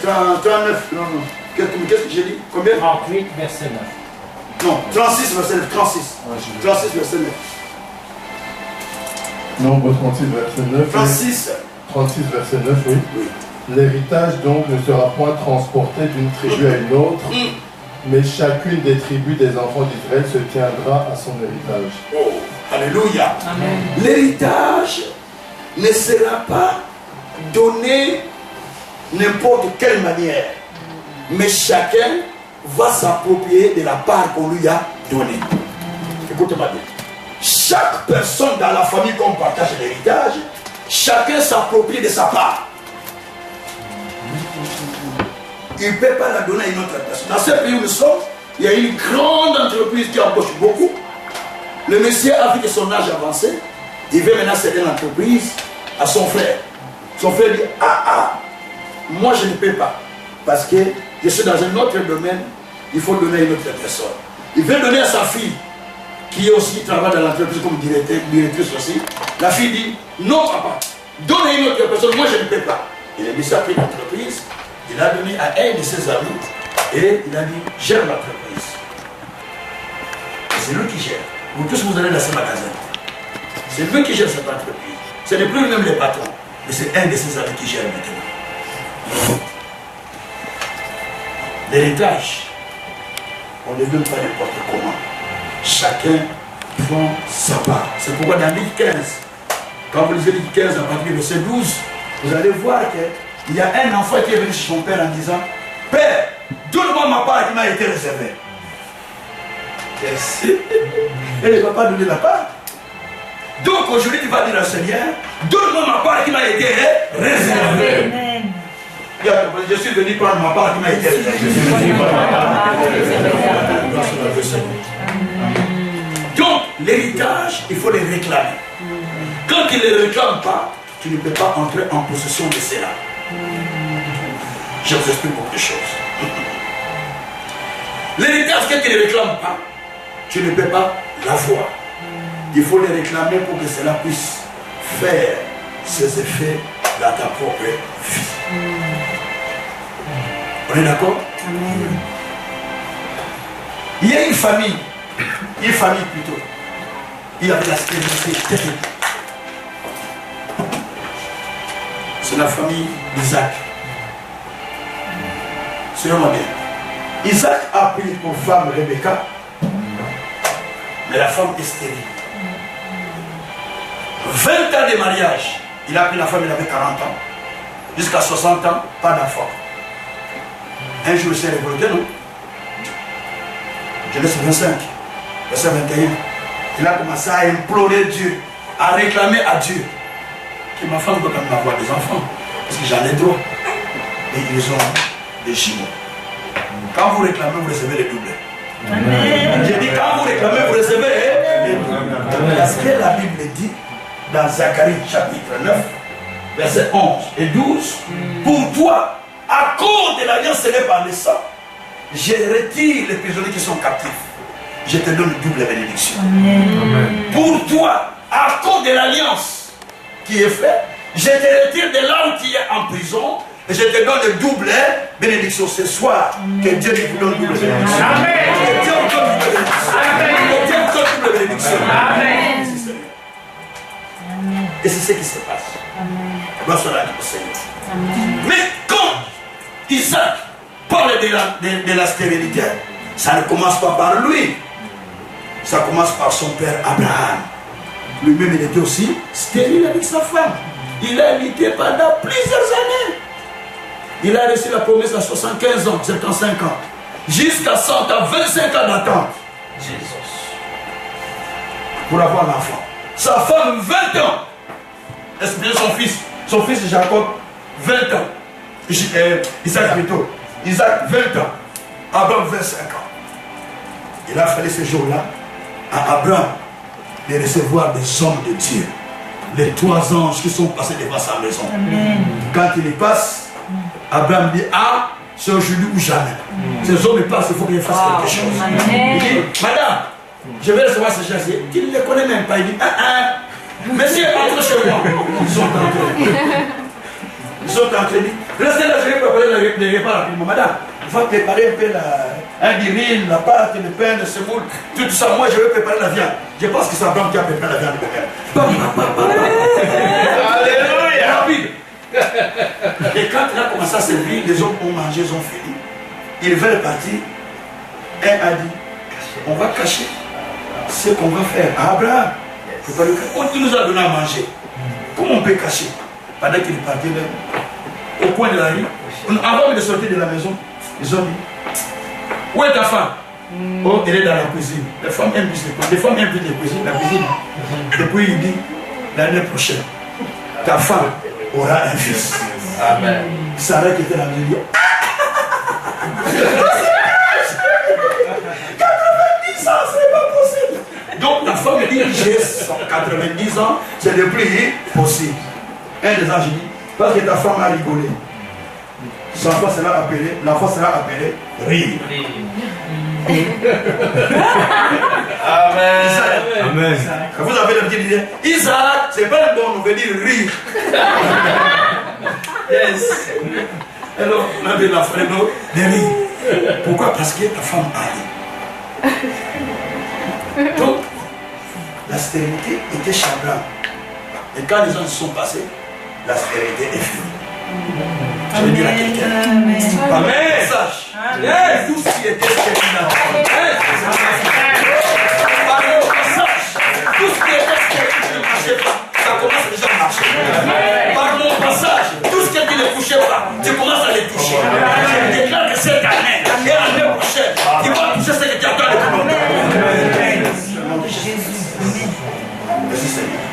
39. Non. Qu'est-ce que j'ai dit? Combien? 38, verset 9. Non, 36, verset 9. 36. 36, verset 9. Nombre 36, verset 9. 36. 36, verset 9, oui. Oui. L'héritage donc ne sera point transporté d'une tribu à une autre, mais chacune des tribus des enfants d'Israël se tiendra à son héritage. Oh, alléluia. Amen. L'héritage ne sera pas donné n'importe quelle manière, mais chacun va s'approprier de la part qu'on lui a donnée. Écoutez-moi bien. Chaque personne dans la famille qu'on partage l'héritage, chacun s'approprie de sa part. Il ne peut pas la donner à une autre personne. Dans ce pays où nous sommes, il y a une grande entreprise qui embauche beaucoup. Le monsieur, avec son âge avancé, il veut maintenant céder l'entreprise à son frère. Son frère dit, moi je ne peux pas. Parce que je suis dans un autre domaine, il faut donner à une autre personne. Il veut donner à sa fille, qui est aussi travaille dans l'entreprise comme directrice aussi. La fille dit, non papa, donne à une autre personne, moi je ne peux pas. Il a dit ça, pris l'entreprise, il a donné à un de ses amis et il a dit, gère l'entreprise. C'est lui qui gère. Vous tous vous allez dans ce magasin. C'est lui qui gère cette entreprise. Ce n'est plus lui-même le patron, mais c'est un de ses amis qui gère maintenant. L'héritage, on ne donne pas n'importe comment. Chacun prend sa part. C'est pourquoi dans Luc 15, quand vous lisez Luc 15 à partir du verset 12, vous allez voir qu'il y a un enfant qui est venu chez son père en disant, Père, donne-moi ma part qui m'a été réservée. Yes. Et il ne va pas donner la part. Donc aujourd'hui tu vas dire au Seigneur, donne-moi ma part qui m'a été réservée. Amen. Je suis venu prendre ma part qui m'a été réservée. Donc l'héritage, il faut le réclamer. Quand tu ne le réclames pas, tu ne peux pas entrer en possession de cela. Je vous explique beaucoup de choses. L'héritage que tu ne réclames pas, tu ne peux pas l'avoir. Il faut le réclamer pour que cela puisse faire ses effets dans ta propre vie. On est d'accord? Amen. Il y a une famille plutôt. Il y avait la stérilité terrible. C'est la famille d'Isaac. Suivez-moi bien. Isaac a pris pour femme Rebecca, mais la femme est stérile. 20 ans de mariage. Il a pris la femme, il avait 40 ans. Jusqu'à 60 ans, pas d'enfant. Un jour, il s'est révolté, non? Genèse 25, verset 21. Il a commencé à implorer Dieu, à réclamer à Dieu que ma femme doit quand même avoir des enfants, parce que j'en ai droit. Et ils ont des jumeaux. Quand vous réclamez, vous recevez les doubles. J'ai dit, quand vous réclamez, vous recevez les doubles. Parce que la Bible dit, dans Zacharie chapitre 9, versets 11 et 12, pour toi, à cause de l'alliance scellée par le sang, je retire les prisonniers qui sont captifs. Je te donne une double bénédiction. Amen. Pour toi, à cause de l'alliance qui est faite, je te retire de là où tu es en prison et je te donne une double bénédiction ce soir. Amen. Que Dieu vous donne une double bénédiction. Amen. Que Dieu vous donne une double bénédiction. Amen. Que Dieu vous donne une double bénédiction. Amen. Et c'est ce qui se passe. Gloire soit au Seigneur. Mais quand Isaac parle de la stérilité, ça ne commence pas par lui. Ça commence par son père Abraham. Lui-même, il était aussi stérile avec sa femme. Il a lutté pendant plusieurs années. Il a reçu la promesse à 75 ans, 75 ans. Jusqu'à 100 ans, 25 ans d'attente. Pour avoir l'enfant. Sa femme, 20 ans. Expliquez son fils Jacob, 20 ans. Isaac plutôt. Isaac, 20 ans. Abraham, 25 ans. Il a fallu ce jour-là à Abraham de recevoir des hommes de Dieu. Les 3 anges qui sont passés devant sa maison. Amen. Quand il y passe, Abraham dit, ah, c'est aujourd'hui ou jamais. Ces hommes passent, il faut qu'ils fassent quelque chose. Il dit, madame, je vais recevoir ces gens. Il ne les connaît même pas. Il dit, monsieur, entre chez moi. Ils sont entrés. Ils sont entrés. Restez là, je vais préparer les repas rapidement. Madame, il faut préparer un peu un diril, la pâte, le pain, le semoule, tout ça. Moi, je vais préparer la viande. Je pense que c'est Abraham qui a préparé la viande de Alléluia. Rapide. Et quand il a commencé à servir, les hommes ont mangé, ils ont fini. Ils veulent partir. Un a dit, on va cacher ce qu'on va faire à Abraham. Il nous a donné à manger. Comment on peut cacher? Pendant qu'il est parti là, au coin de la rue, avant de sortir de la maison, ils ont dit, où est ta femme? Oh, elle est dans la cuisine. Les femmes aiment plus les cuisines, la cuisine. Et puis il dit, l'année prochaine, ta femme aura un fils. Amen. Sarah qui était dans la maison, 90 ans, c'est pas possible. Donc la femme dit, j'ai 90 ans, c'est le plus possible. Un des anges dit, parce que ta femme a rigolé. L'enfant sera appelé rire. Amen. Amen. Vous avez l'habitude de dire, Isaac, c'est pas un bon, on veut dire rire. Yes. Alors, on a dit la frère de rire. Pourquoi? Parce que ta femme a ri. Donc, la stérilité était chez Abraham. Et quand les gens se sont passés, la stérilité est finie. Je vais dire à quelqu'un. Amen. Sache. Tout ce qui était stérile dans tout ce qui était stérile ne marchait pas. Ça commence déjà à marcher. Par mon passage, tout ce qui ne touchait pas, tu commences à les toucher. Je déclare que cette année et l'année prochaine, tu vas toucher ce que tu attends depuis longtemps. Merci Seigneur.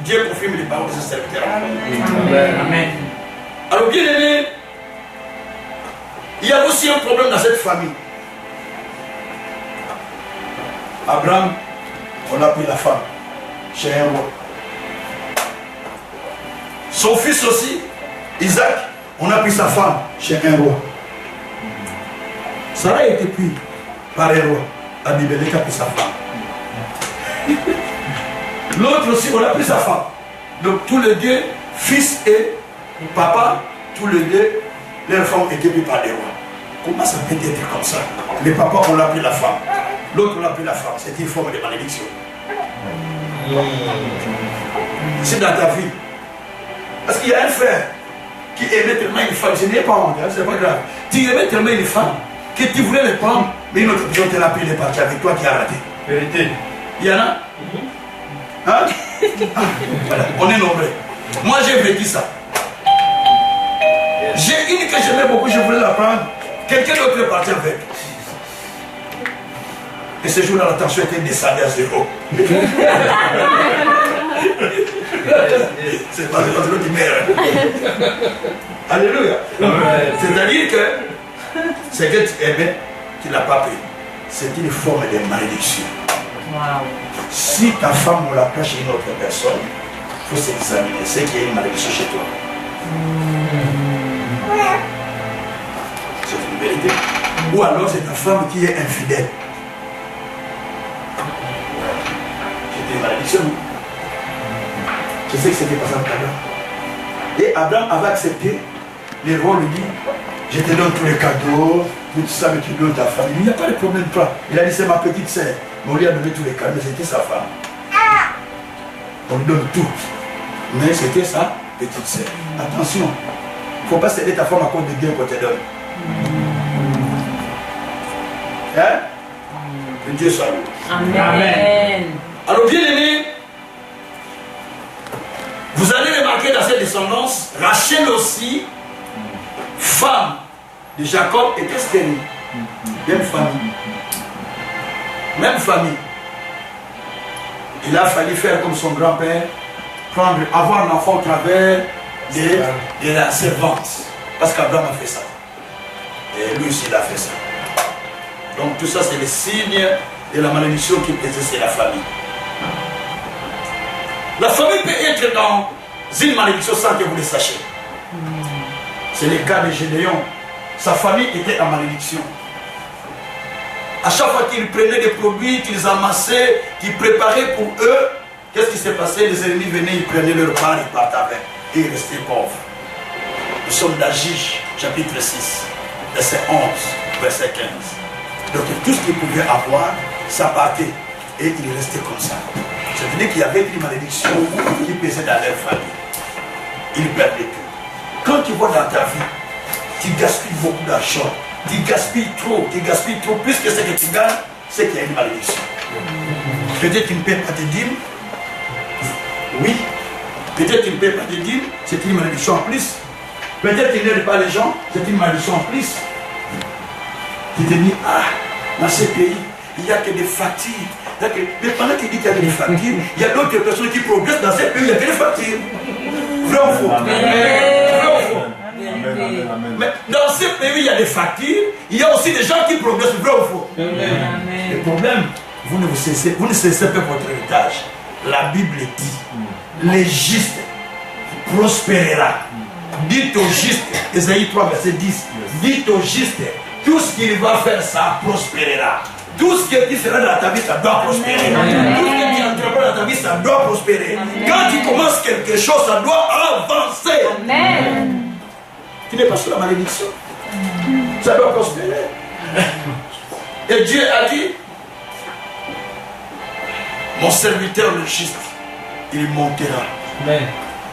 Dieu confirme les paroles de ce serviteur. Amen. Alors bien aimé, il y a aussi un problème dans cette famille. Abraham, on a pris la femme chez un roi. Son fils aussi, Isaac, on a pris sa femme chez un roi. Sarah a été prise par un roi. Abimelech a pris sa femme. L'autre aussi, on a pris sa femme. Donc tous les deux, fils et papa, tous les deux, leurs femmes étaient prises par les rois. Comment ça peut être comme ça? Les papas, on l'a pris la femme. L'autre, on l'a pris la femme. C'est une forme de malédiction. C'est dans ta vie. Parce qu'il y a un frère qui aimait tellement une femme. Ce n'est pas honte, hein, c'est pas grave. Tu aimais tellement une femme que tu voulais le prendre, mais une autre personne te l'a pris, il est parti avec toi qui a raté. Vérité. Il y en a? Hein? Ah, voilà, on est nombreux. Moi, j'ai vécu ça. J'ai une que j'aimais beaucoup, je voulais la prendre. Quelqu'un d'autre est parti avec. Et ce jour-là, la tension était descendue à 0. C'est pas l'autre qui meurt. Alléluia. C'est-à-dire que ce que tu aimais, tu ne l'as pas pris. C'est une forme de malédiction. Wow. Si ta femme, on la cache chez une autre personne, il faut s'examiner. C'est qu'il y a une malédiction chez toi. C'est une vérité. Ou alors c'est ta femme qui est infidèle. C'était une malédiction. Je sais que c'était pas ça tout à l'heure. Et Abraham avait accepté. Les rois lui disent, je te donne tous les cadeaux, tout ça, mais tu donnes ta famille. Il n'y a pas de problème, toi. Il a dit, c'est ma petite sœur. Mais on lui a donné tous les cadeaux, mais c'était sa femme. On lui donne tout. Mais c'était sa petite sœur. Attention, il ne faut pas céder ta femme à cause de bien qu'on te donne. Hein? Que Dieu soit loué. Amen. Alors, bien aimé, vous allez remarquer dans cette descendance, Rachel aussi, femme de Jacob, était stérile. Même famille. Même famille. Il a fallu faire comme son grand-père, avoir un enfant au travers de la servante. Parce qu'Abraham a fait ça. Et lui aussi, il a fait ça. Donc tout ça, c'est le signe de la malédiction qui pesait sur la famille. La famille peut être dans une malédiction sans que vous le sachiez. C'est le cas de Gédéon. Sa famille était en malédiction. À chaque fois qu'ils prenaient des produits, qu'ils amassaient, qu'ils préparaient pour eux, qu'est-ce qui s'est passé? Les ennemis venaient, ils prenaient leur part, ils partaient avec. Et ils restaient pauvres. Nous sommes dans Juge, chapitre 6, verset 11, verset 15. Donc tout ce qu'ils pouvaient avoir, ça partait. Et ils restaient comme ça. C'est-à-dire qu'il y avait une malédiction qui pesait dans leur famille. Ils perdaient tout. Quand tu vois dans ta vie, tu gaspilles beaucoup d'argent, tu gaspilles trop, plus que ce que tu gagnes, c'est qu'il y a une malédiction. Peut-être tu ne paies pas tes dîmes. Oui. Peut-être tu ne paies pas tes dîmes, c'est une malédiction en plus. Peut-être tu n'aides pas les gens, c'est une malédiction en plus. Tu te dis, ah, dans ce pays, il n'y a que des fatigues. Mais pendant qu'il dit qu'il y a des fatigues, il y a d'autres personnes qui progressent dans ce pays, il n'y a que des fatigues. Vrai ou faux? Vrai ou faux? Mais dans ce pays, il y a des fatigues, il y a aussi des gens qui progressent. Vrai ou faux? Le problème, vous ne cessez pas votre héritage. La Bible dit, les justes prospérera. Dites au juste, Ésaïe 3, verset 10, dites au juste, tout ce qu'il va faire, ça prospérera. Tout ce qui sera dans ta vie, ça doit prospérer. Tout ce que tu entreprends dans ta vie, ça doit prospérer. Quand tu commences quelque chose, ça doit avancer. Amen. Tu n'es pas sous la malédiction. Ça doit prospérer. Et Dieu a dit, mon serviteur le juste, il montera. Amen.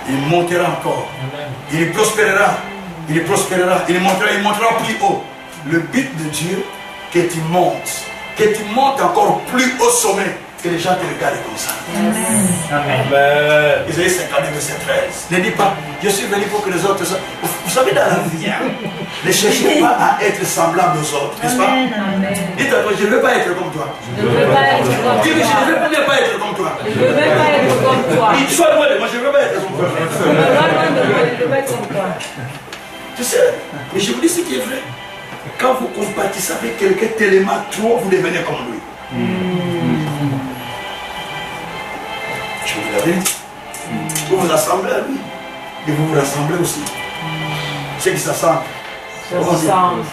Il montera encore. Amen. Il prospérera. Il prospérera. Il montera plus haut. Le but de Dieu, que tu montes encore plus au sommet, que les gens te regardent comme ça. Amen. Isaïe 52, verset 13. Ne dis pas, je suis venu pour que les autres soient. Vous savez, dans la vie, ne cherchez pas à être semblable aux autres, n'est-ce pas? Dites à toi, je ne veux pas être comme toi. Je ne veux pas être comme Dis, mais toi. je ne veux pas être comme toi. Je ne veux pas être comme toi. Dis, sois loin de moi, je ne veux pas être comme toi. Je ne veux pas être comme toi. Tu sais, mais je vous dis ce qui est vrai. Quand vous compatissez avec quelqu'un tellement trop, vous devenez comme lui. Je vous l'avais dit. Vous vous assemblez à lui. Et vous vous rassemblez aussi. Ceux qui s'assemblent, 60.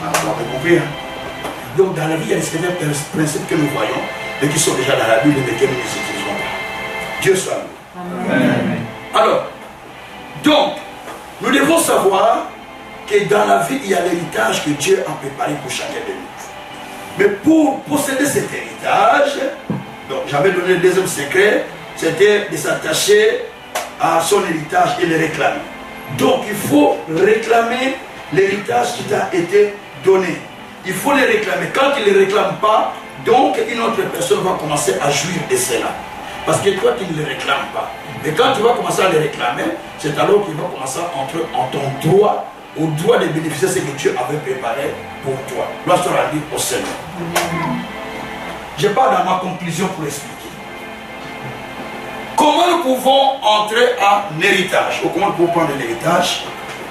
On a compris. Hein? Donc dans la vie, il y a des certains principes que nous voyons et qui sont déjà dans la Bible et lesquels nous ne utilisons pas. Dieu soit loué. Amen. Alors, donc, nous devons savoir que dans la vie, il y a l'héritage que Dieu a préparé pour chacun de nous. Mais pour posséder cet héritage, donc j'avais donné le deuxième secret, c'était de s'attacher à son héritage et le réclamer. Donc il faut réclamer l'héritage qui t'a été donné. Il faut le réclamer. Quand il ne le réclame pas, donc une autre personne va commencer à jouir de cela. Parce que toi, tu ne le réclames pas. Mais quand tu vas commencer à le réclamer, c'est alors qu'il va commencer à entrer en ton droit, au droit de bénéficier de ce que Dieu avait préparé pour toi. Lorsque tu as dit au Seigneur. Je parle dans ma conclusion pour expliquer. Comment nous pouvons entrer en héritage? Ou comment nous pouvons prendre l'héritage?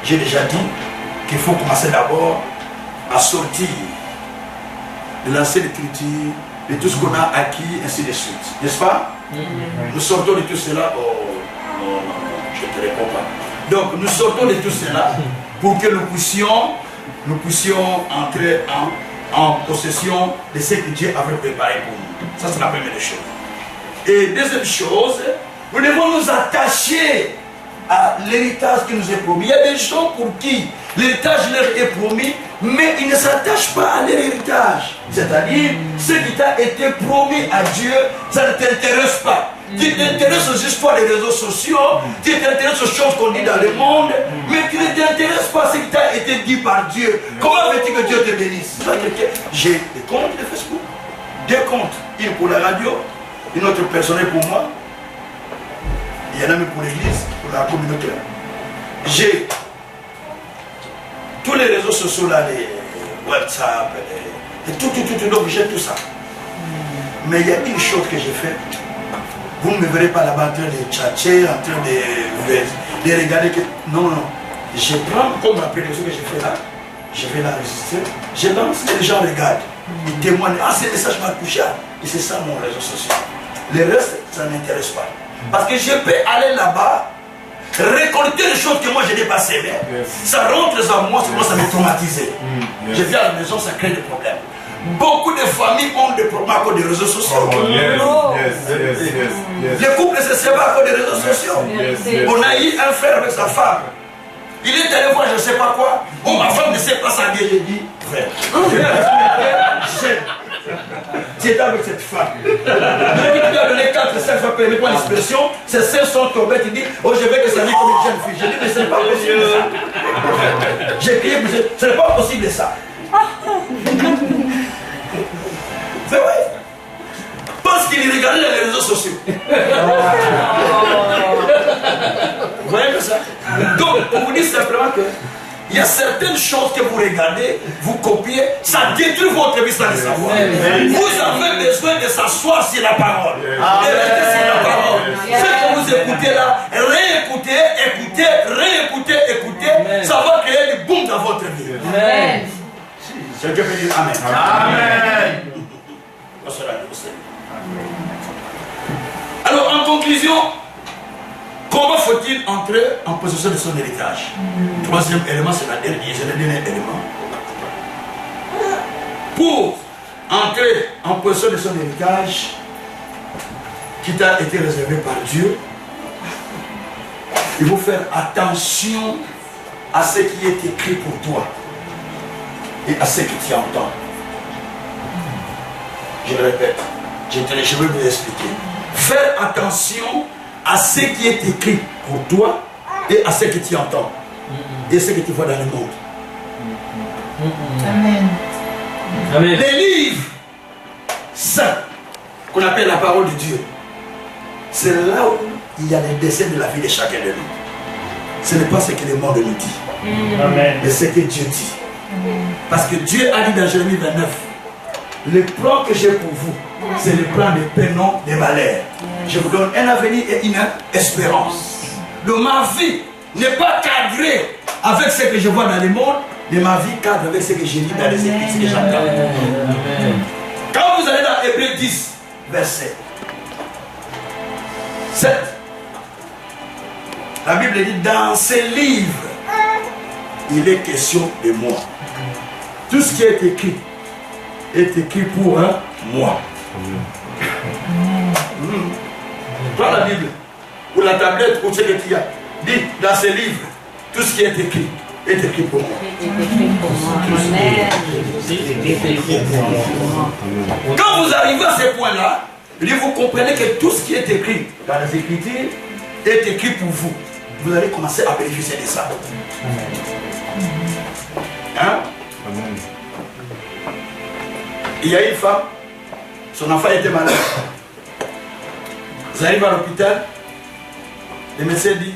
J'ai déjà dit qu'il faut commencer d'abord à sortir de l'ancienne écriture, de tout ce qu'on a acquis, ainsi de suite. N'est-ce pas? Nous sortons de tout cela. Oh, non, je ne te réponds pas. Donc, nous sortons de tout cela pour que nous puissions entrer en possession de ce que Dieu avait préparé pour nous. Ça, c'est la première chose. Et deuxième chose, nous devons nous attacher à l'héritage qui nous est promis. Il y a des gens pour qui l'héritage leur est promis, mais ils ne s'attachent pas à leur héritage. C'est-à-dire, ce qui t'a été promis à Dieu, ça ne t'intéresse pas. Tu t'intéresses aux histoires des réseaux sociaux, tu t'intéresses aux choses qu'on dit dans le monde, mais tu ne t'intéresses pas à ce qui t'a été dit par Dieu. Comment veux-tu que Dieu te bénisse? J'ai des comptes de Facebook, deux comptes, une pour la radio, une autre personnelle pour moi, il y en a même pour l'église, pour la communauté. J'ai tous les réseaux sociaux là, les WhatsApp, tout, donc j'ai tout ça. Mais il y a une chose que j'ai faite. Vous ne me verrez pas là-bas en train de tchatcher, en train de regarder. Non. Je prends comme la prédiction que j'ai fait là, je vais l'enregistrer, je lance et les gens regardent. Ils témoignent. Ah, ce message m'a touché. Et c'est ça mon réseau social. Le reste, ça ne m'intéresse pas. Parce que je peux aller là-bas, récolter les choses que moi je n'ai pas sémées. Ça rentre en moi, ça me traumatise. Je viens à la maison, ça crée des problèmes. Beaucoup de familles ont des problèmes à cause des réseaux sociaux. Les couples ne se séparent à cause des réseaux sociaux. On a eu un frère avec sa femme. Il est allé voir je ne sais pas quoi. Oh, ma femme ne sait pas s'habiller. J'ai dit, frère, tu étais avec cette femme. Tu lui as donné 4-5 fois, permets-moi l'expression. Ses seins sont tombés. Tu dis, oh, je vais que ça vienne comme une jeune fille. J'ai dit, mais ce n'est pas possible ça. J'ai crié, ce n'est pas possible ça. C'est vrai. Parce qu'il regardait les réseaux sociaux. Vous voyez ça? Donc, on vous dit simplement que il y a certaines choses que vous regardez, vous copiez, ça détruit votre vie sans le savoir. Vous avez besoin de s'asseoir sur la parole. De rester sur la parole. Ce que vous écoutez là, réécoutez, écoutez, ça va créer du boom dans votre vie. Amen. C'est Dieu peut dire Amen. Amen. Alors en conclusion, comment faut-il entrer en possession de son héritage? Troisième élément, c'est le dernier élément. Pour entrer en possession de son héritage qui t'a été réservé par Dieu, il faut faire attention à ce qui est écrit pour toi et à ce que tu entends. Je le répète, je vais vous expliquer. Faire attention à ce qui est écrit pour toi et à ce que tu entends et ce que tu vois dans le monde. Amen. Amen. Les livres saints qu'on appelle la parole de Dieu, c'est là où il y a les dessins de la vie de chacun de nous. Ce n'est pas ce que le monde nous dit, mais ce que Dieu dit. Parce que Dieu a dit dans Jérémie 29, le plan que j'ai pour vous, c'est le plan de paix, non de malheur. Je vous donne un avenir et une espérance. Donc ma vie n'est pas cadrée avec ce que je vois dans le monde, mais ma vie cadre avec ce que je lis dans les Écritures que j'entends. Quand vous allez dans Hébreux 10, verset 7, la Bible dit dans ces livres, il est question de moi. Tout ce qui est écrit pour moi. Prends la Bible, ou la tablette, ou ce que tu as. Dis dans ce livre, tout ce qui est écrit pour moi. Quand vous arrivez à ce point-là, vous comprenez que tout ce qui est écrit dans les Écritures est écrit pour vous. Vous allez commencer à bénéficier de ça. Hein? Il y a une femme, son enfant était malade. Vous arrivez à l'hôpital, le médecin dit,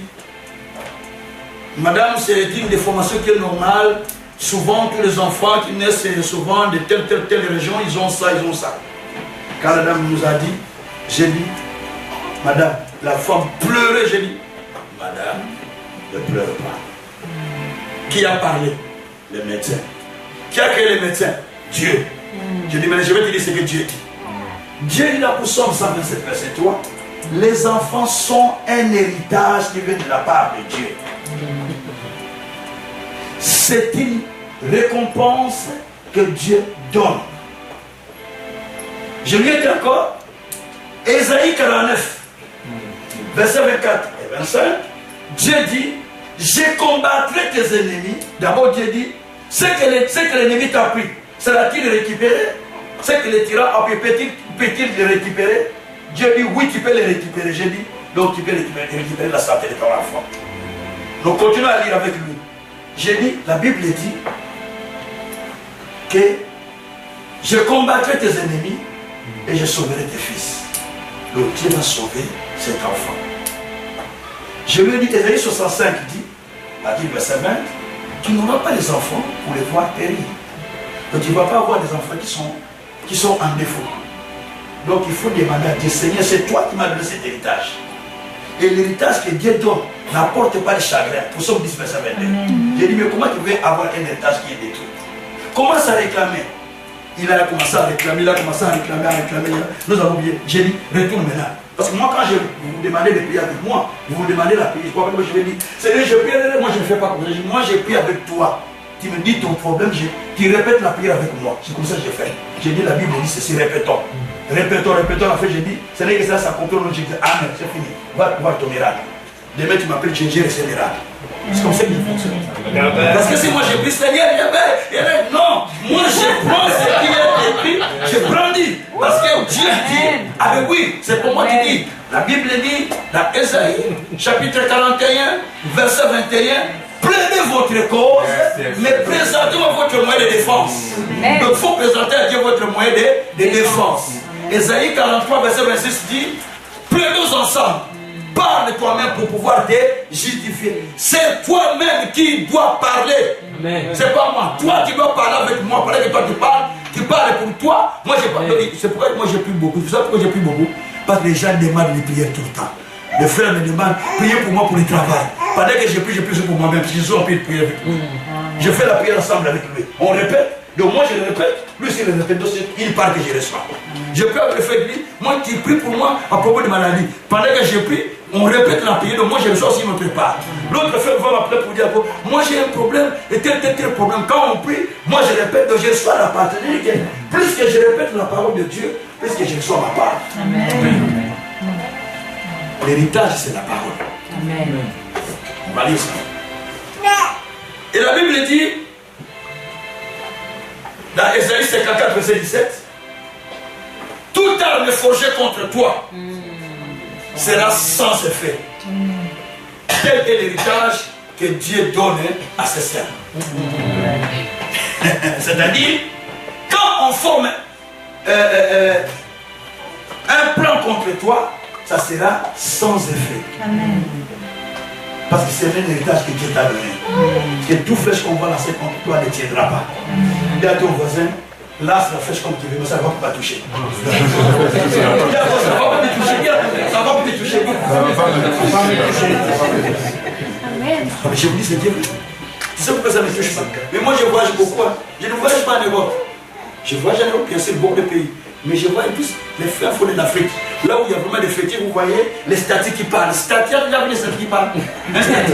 madame, c'est une déformation qui est normale. Souvent, tous les enfants qui naissent souvent de telle région, ils ont ça. Quand la dame nous a dit, j'ai dit, madame, la femme pleurait, j'ai dit, madame, ne pleure pas. Qui a parlé? Le médecin. Qui a créé le médecin? Dieu. Je dis, mais je vais te dire ce que Dieu dit. Dieu dit dans Psaume 127, verset 3, les enfants sont un héritage qui vient de la part de Dieu. C'est une récompense que Dieu donne. Je lui ai dit encore, Ésaïe 49, verset 24 et 25, Dieu dit, je combattrai tes ennemis. D'abord Dieu dit, ce que l'ennemi t'a pris, sera-t-il récupéré? Ce que le tyran a pris, peut-il le récupérer? Dieu dit, oui, tu peux le récupérer. J'ai dit, donc tu peux récupérer la santé de ton enfant. Donc continuons à lire avec lui. J'ai dit, la Bible dit que je combattrai tes ennemis et je sauverai tes fils. Donc Dieu va sauver cet enfant. Je lui ai dit, Ésaïe 65 dit, la Bible verset 20, tu n'auras pas les enfants pour les voir périr. Donc tu ne vas pas avoir des enfants qui sont en défaut. Donc il faut demander à Dieu, Seigneur, c'est toi qui m'as donné cet héritage. Et l'héritage que Dieu donne n'apporte pas de chagrin. Pour Psaume 10, verset 22. J'ai dit, mais comment tu veux avoir un héritage qui est détruit? Commence à réclamer. Il a commencé à réclamer, Nous avons oublié. J'ai dit, retourne maintenant. Parce que moi, quand je vous demandez de prier avec moi, vous me demandez la prière. Je vais dire, Seigneur, je prie, moi je ne fais pas comme ça. Moi, je prie avec toi. Tu me dis ton problème, tu répètes la prière avec moi. C'est comme ça que je fais. J'ai dit, la Bible dit ceci, répétons. Répétons. En fait, j'ai dit, c'est là que ça s'accomplit. J'ai dit, amen, c'est fini. Va voir ton miracle. Demain, tu m'appelles Ginger et c'est miracle. C'est comme ça que je fonctionne. Parce que si moi j'ai pris Seigneur, non, moi je prends ce qui est écrit, je brandis. Parce que Dieu dit, ah ben oui, c'est pour moi qui dis. La Bible dit, dans Ésaïe, chapitre 41, verset 21, prenez votre cause, mais présentez-moi votre moyen de défense. Donc il faut présenter à Dieu votre moyen de défense. Ésaïe 43, verset 26 dit, prenez ensemble. Parle toi-même pour pouvoir te justifier. C'est toi-même qui dois parler. C'est pas moi. Toi qui dois parler avec moi. Pendant que toi tu parles pour toi. Moi j'ai parlé. C'est pourquoi moi j'ai pris beaucoup. Vous savez pourquoi j'ai pris beaucoup? Parce que les gens demandent des prières tout le temps. Les frères me demandent, priez pour moi pour le travail. Pendant que j'ai pris pour moi-même. Parce que je suis en train de prier avec lui. Je fais la prière ensemble avec lui. On répète. Donc moi je le répète, lui aussi le répète, donc il parle que je reçois. Je peux le faire de lui, moi qui prie pour moi à propos de maladie. Pendant que je prie, on répète la prière, donc moi je reçois aussi notre part. L'autre frère va m'appeler pour dire, moi j'ai un problème, et tel problème. Quand on prie, moi je répète, donc je reçois la part. Plus que je répète la parole de Dieu, plus que je reçois ma part. Amen. L'héritage c'est la parole. Amen. On va lire ça. Et la Bible dit, dans Ésaïe 54, verset 17, toute arme forgée contre toi sera sans effet. Tel est l'héritage que Dieu donne à ses servants. C'est-à-dire, quand on forme un plan contre toi, ça sera sans effet. Amen. Parce que c'est un héritage que Dieu t'a donné. Que tout flèche qu'on va lancer contre toi ne tiendra pas. Dis à ton voisin, lance la flèche comme tu veux, mais ça ne va pas toucher. Ça ne va pas te toucher. Ça va pas te toucher. Mais je vous dis, c'est Dieu. C'est pourquoi ça ne me touche pas. Mais moi, je voyage beaucoup. Je ne voyage pas en Europe. Je voyage en Europe, bien sûr, beaucoup de pays. Mais je vois tous les frères font de l'Afrique. Là où il y a vraiment des fêtiers, vous voyez les statues qui parlent. Statues, il y a les statues qui parlent. Un statue.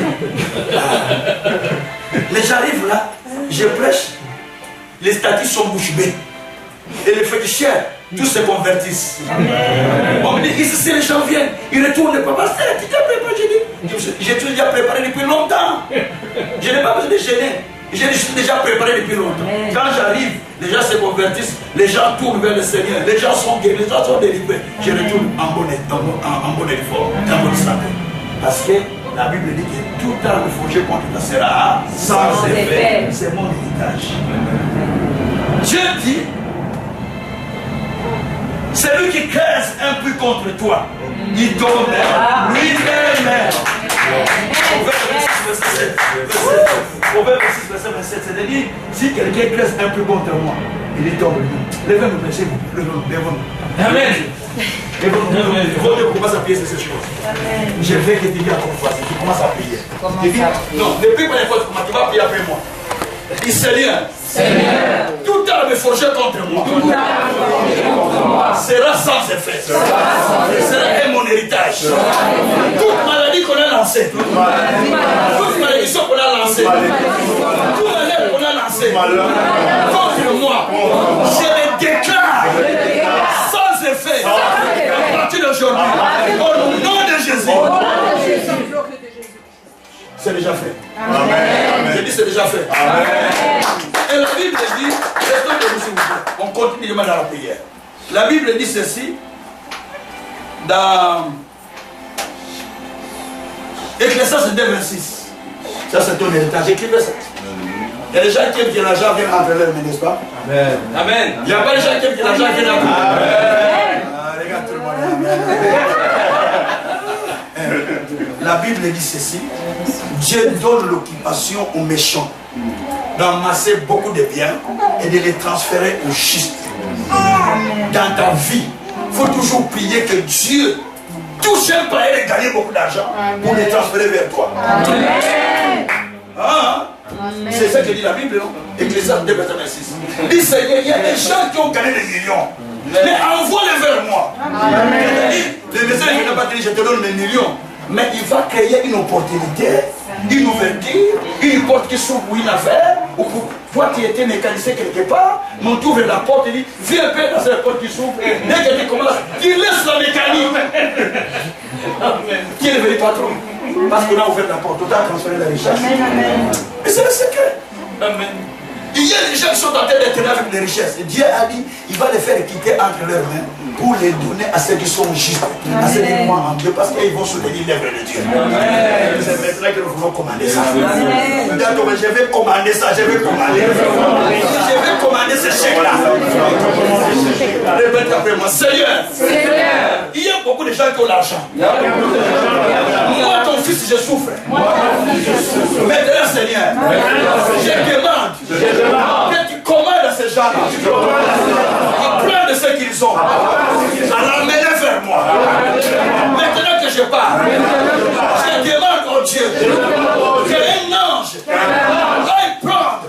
Mais j'arrive là, je prêche, les statues sont bouche bée. Et les féticheurs, tous se convertissent. On me dit, ici les gens viennent, ils retournent, papa, c'est tu t'as préparé. J'ai tout déjà préparé depuis longtemps. Je n'ai pas besoin de gêner. J'ai déjà préparé depuis longtemps. Quand j'arrive, les gens se convertissent, les gens tournent vers le Seigneur, les gens sont guéris, les gens sont délivrés. Je retourne en bonne forme, en bonne santé. Parce que la Bible dit que tout arme forgé contre toi sera sans effet. C'est mon héritage. Dieu dit, celui qui creuse un peu contre toi, il tombe lui-même. Proverbe 6, verset 27, c'est-à-dire, si quelqu'un creuse un peu contre moi, il tombe lui-même. Levez-nous, merci vous. Levez-nous. Amen. Levez-nous. Commence à prier sur ces choses. Je veux que tu dises encore une fois, tu commences à prier. Non, ne prie pas n'importe comment, tu vas prier après moi. Il Seigneur, toute arme forgée contre moi sera sans effet. Sera mon héritage. Toute maladie qu'on a lancée, toute malédiction qu'on a lancée, toute malheur qu'on a lancé contre moi, je le déclare sans effet à partir d'aujourd'hui. Au nom de Jésus. C'est déjà fait. Amen. Je dis c'est déjà fait. Amen. Et la Bible dit, on continue dans la prière. La Bible dit ceci dans Ecclésiaste 2:26. Ça c'est ton héritage. Écrivez ça. Il y a des gens qui aiment que l'argent vienne entre leurs mains, n'est-ce pas? Amen. Amen. Il n'y a pas des gens qui aiment que l'argent vienne entre leurs mains. Regarde tout le monde. La Bible dit ceci, Dieu donne l'occupation aux méchants d'amasser beaucoup de biens et de les transférer aux justes. Dans ta vie, il faut toujours prier que Dieu touche un païen et gagne beaucoup d'argent pour les transférer vers toi. C'est ça que dit la Bible, non? Ecclésiaste 2, verset 26. Dit Seigneur, il y a des gens qui ont gagné des millions. Mais envoie-les vers moi. Le message ne va pas dire je te donne des millions. Mais il va créer une opportunité, une ouverture, une porte qui s'ouvre pour une affaire, ou pour toi qui étais mécanicien quelque part, mais tu ouvres la porte et dit, viens un peu dans cette porte qui s'ouvre, dès que tu commences, tu laisses la mécanique. Qui est le vrai patron? Parce qu'on a ouvert la porte, on a transféré la richesse. Et c'est le secret. Amen. Il y a des gens qui sont en train d'être avec les richesses. Et Dieu a dit, il va les faire quitter entre leurs mains pour les donner à ceux qui sont justes, à ceux qui croient en Dieu, parce qu'ils vont soutenir l'œuvre de Dieu. C'est maintenant que nous voulons commander ça. Je vais commander ça, je vais commander. Je vais commander ce chèque-là. Répète après moi, Seigneur, il y a beaucoup de gens qui ont l'argent. Moi, ton fils, je souffre. Maintenant, Seigneur, je demande que tu commandes à ces gens-là. Ils prennent de ce qu'ils ont. À l'amener vers moi. Maintenant que je parle, je demande au Dieu qu'un ange aille prendre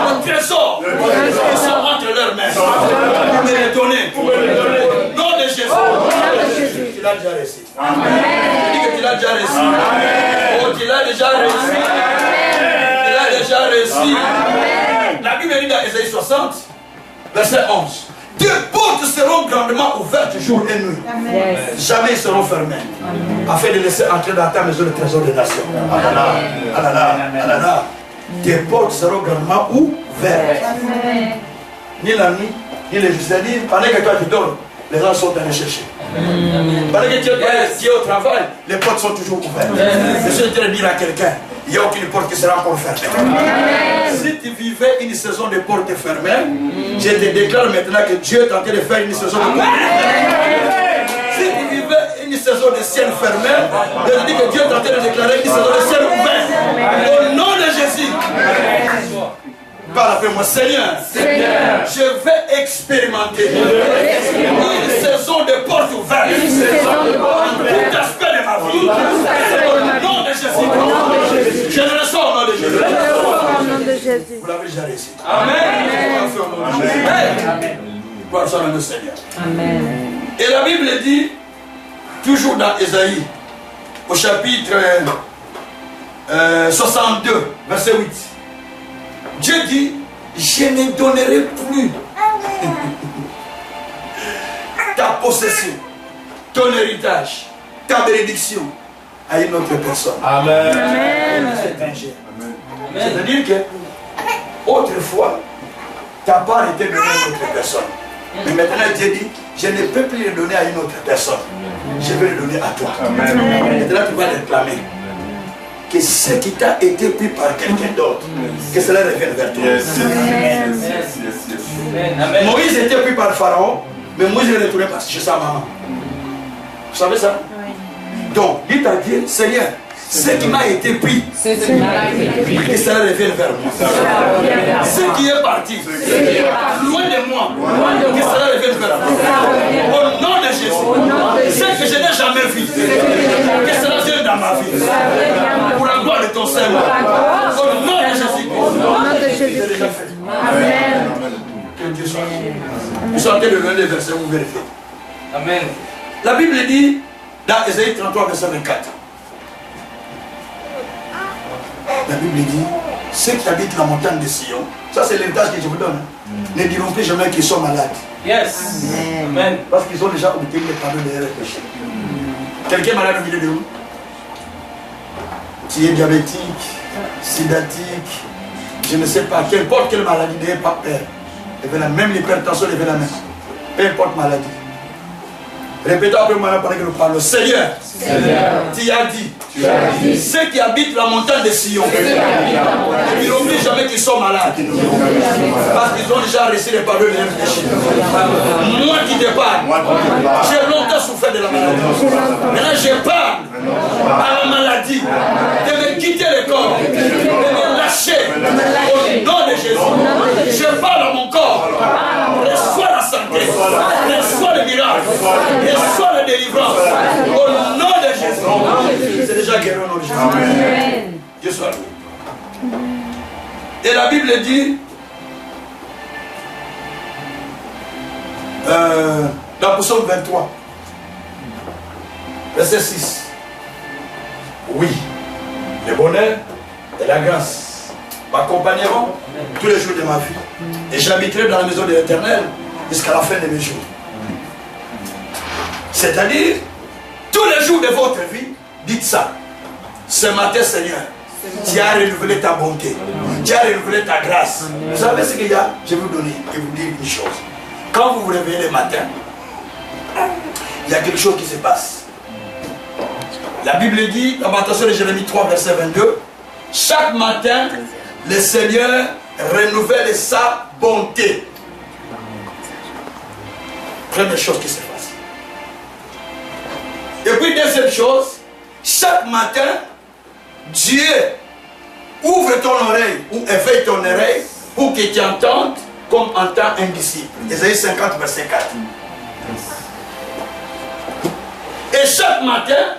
le trésor qui sont entre leurs mains pour me les donner. Au nom de Jésus. Tu l'as déjà reçu. Dis que tu l'as déjà reçu. Oh, tu l'as déjà reçu. Tu l'as déjà reçu. La Bible dit dans Ésaïe 60, verset 11. Tes portes seront grandement ouvertes jour et nuit. Amen. Jamais ils seront fermés. Afin de laisser entrer dans ta maison le trésor des nations. Alala. Tes portes seront grandement ouvertes. Amen. Ni la nuit, ni les jours. C'est-à-dire, pendant que toi tu dors, les gens sont allés chercher. Pendant que tu es au travail, les portes sont toujours ouvertes. Je suis en train de dire à quelqu'un, il n'y a aucune porte qui sera encore fermée. Si tu vivais une saison de portes fermées, je te déclare maintenant que Dieu est en train de faire une saison de portes fermées. Si tu vivais une saison de ciel fermé, je te dis que Dieu est en train de déclarer une saison de ciel ouvert. Au nom de Jésus. Parle après moi, Seigneur, je vais expérimenter une saison de portes ouvertes. Tout aspect de ma vie. Au nom de Jésus. Je le reçois au nom de Jésus. Vous l'avez déjà reçu. Amen. Gloire soit le Seigneur. Amen. Et la Bible dit, toujours dans Ésaïe, au chapitre 62, verset 8. Dieu dit, je ne donnerai plus ta possession, ton héritage, ta bénédiction à une autre personne. Amen. C'est-à-dire que autrefois, ta part était donnée à une autre personne. Mais maintenant Dieu dit, je ne peux plus le donner à une autre personne. Je vais le donner à toi. Maintenant tu vas le réclamer. Que ce qui t'a été pris par quelqu'un d'autre, que cela revienne vers toi. Moïse était pris par Pharaon, mais Moïse est retourné chez sa maman. Vous savez ça? Donc, dites à Dieu, Seigneur, ce qui m'a été pris, que cela revienne vers moi. Ce qui est parti, loin de moi, que cela revienne vers moi. Au nom de Jésus, ce que je n'ai jamais vu, que cela vienne dans ma vie. Pour la gloire de ton Seigneur. Au nom de Jésus. Amen. Que Dieu soit. Vous sortez le même des versets, vous vérifiez. Amen. La Bible dit, dans Ésaïe 33, verset 24. La Bible dit, ceux qui habitent la montagne de Sion, ça c'est l'héritage que je vous donne, ne diront plus jamais qu'ils sont malades. Yes. Amen. Parce qu'ils ont déjà obtenu le pardon de leurs péchés. Quelqu'un est malade au milieu de vous? Tu es diabétique, sidatique, je ne sais pas, qu'importe quelle maladie, n'ayez pas peur. Même l'hypertension, levez la main. Peu importe maladie. Répétez après moi pendant que nous parlons. Seigneur, tu as dit, ceux qui habitent la montagne de Sion, ils n'ont plus jamais qu'ils sont malades. Parce qu'ils ont déjà reçu les pardons de leurs péchés. Moi qui te parle, j'ai longtemps souffert de la maladie. Maintenant je parle à la maladie de me quitter le corps, de me lâcher au nom de Jésus. Je parle à mon corps. Reçois la santé, reçois le miracle, reçois la délivrance au nom de Jésus. C'est déjà guéri au nom de Jésus. Amen. Dieu soit loué. Et la Bible dit dans Psaume 23, verset 6. Oui, le bonheur et la grâce m'accompagneront tous les jours de ma vie. Et j'habiterai dans la maison de l'Éternel jusqu'à la fin de mes jours. C'est-à-dire, tous les jours de votre vie, dites ça. Ce matin, Seigneur, tu as renouvelé ta bonté. Tu as renouvelé ta grâce. Vous savez ce qu'il y a? Je vais vous donner et vous dire une chose. Quand vous vous réveillez le matin, il y a quelque chose qui se passe. La Bible dit, dans Matthieu de Jérémie 3, verset 22, chaque matin, le Seigneur renouvelle sa bonté. Première chose qui se passe. Et puis deuxième chose, chaque matin, Dieu ouvre ton oreille ou éveille ton oreille pour que tu entendes comme entend un disciple. Ésaïe 50, verset 4. Et chaque matin,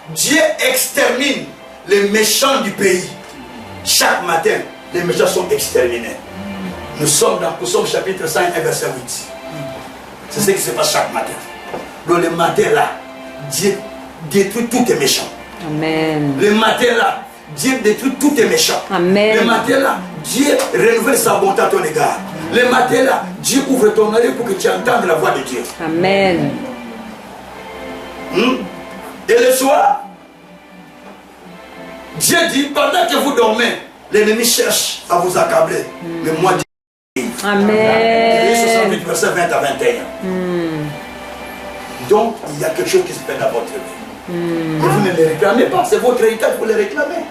Dieu extermine les méchants du pays. Chaque matin, les méchants sont exterminés. Nous sommes dans Psaume chapitre 5, verset 8. C'est ce qui se passe chaque matin. Donc le matin là, Dieu détruit tous tes méchants. Amen. Le matin là, Dieu détruit tous tes méchants. Amen. Le matin là, Dieu renouvelle sa bonté à ton égard. Le matin là, Dieu ouvre ton oreille pour que tu entendes la voix de Dieu. Amen. Et le soir, Dieu dit, pendant que vous dormez, l'ennemi cherche à vous accabler. Mais moi, Dieu. Amen. 68, verset 20 à 21. Donc, il y a quelque chose qui se fait dans votre vie. Et vous ne les réclamez pas, c'est votre héritage, vous les réclamez.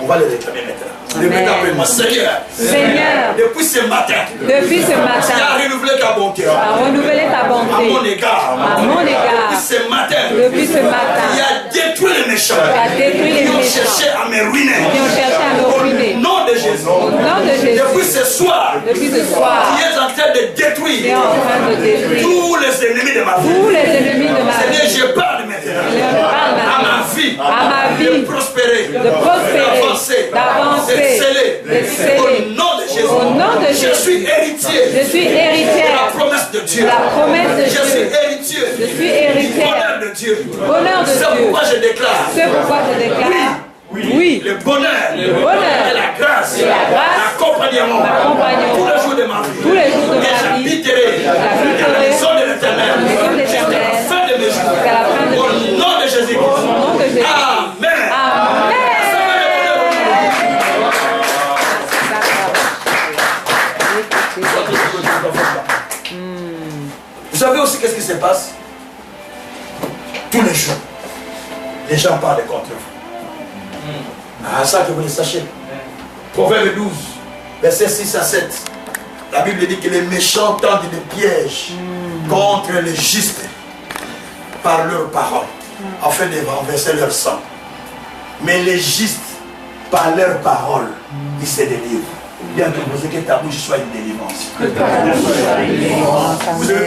On va les réclamer maintenant. Répétez après moi, Seigneur, depuis ce matin, tu as renouvelé ta bonté. À mon égard. Depuis ce matin, tu as détruit les méchants. Qui ont cherché à me ruiner. Au nom de Jésus. Depuis ce soir, tu es en train de détruire tous les ennemis de ma vie. Seigneur, je parle maintenant à ma vie, de prospérer, d'avancer, d'exceller. Au nom de Jésus, je suis héritier de la promesse de Dieu. Je suis héritier du bonheur de Dieu. C'est pourquoi je déclare, oui, Oui. Le bonheur. Le bonheur. Et la grâce. Et la grâce. L'accompagnement. L'accompagnement. Tous les jours de ma vie. Tous les jours de ma Et vie. j'habiterai dans la maison de l'Éternel. Jusqu'à la fin de mes jours. Jusqu'à la fin de mes jours. Au nom de Jésus-Christ. Au nom de Jésus. Amen. Amen. Vous savez aussi qu'est-ce qui se passe? Tous les jours, les gens parlent contre vous. Ah, ça que vous le sachiez. Proverbe 12, versets 6 à 7. La Bible dit que les méchants tendent des pièges contre les justes par leurs paroles, afin de renverser leur sang. Mais les justes, par leurs paroles, ils se délivrent. Bien que vous ayez que ta bouche soit une délivrance. Vous avez...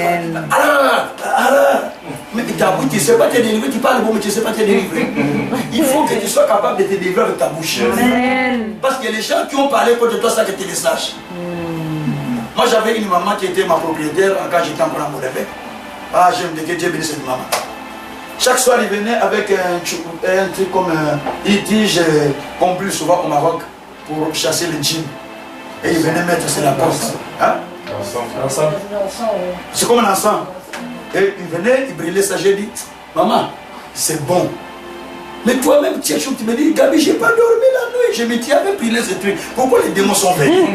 Mais ta bouche, tu ne sais pas te délivrer, tu parles bon, mais tu ne sais pas te délivrer. Il faut que tu sois capable de te délivrer avec ta bouche. Amen. Parce que les gens qui ont parlé contre toi, ça que tu les saches. Moi, j'avais une maman qui était ma propriétaire quand j'étais encore à Moulébé. Ah, j'aime que Dieu bénisse cette maman. Chaque soir, il venait avec un truc comme une tige qu'on brûle souvent au Maroc pour chasser les djinns. Et il venait mettre sur la porte. Hein? Ensemble. C'est comme un encens. Et il venait, il brûlait ça. J'ai dit, maman, c'est bon. Mais toi-même, tu es chaud, tu me dis, Gabi, j'ai pas dormi la nuit. Je me dis, avec brûlé ce truc. Pourquoi les démons sont venus?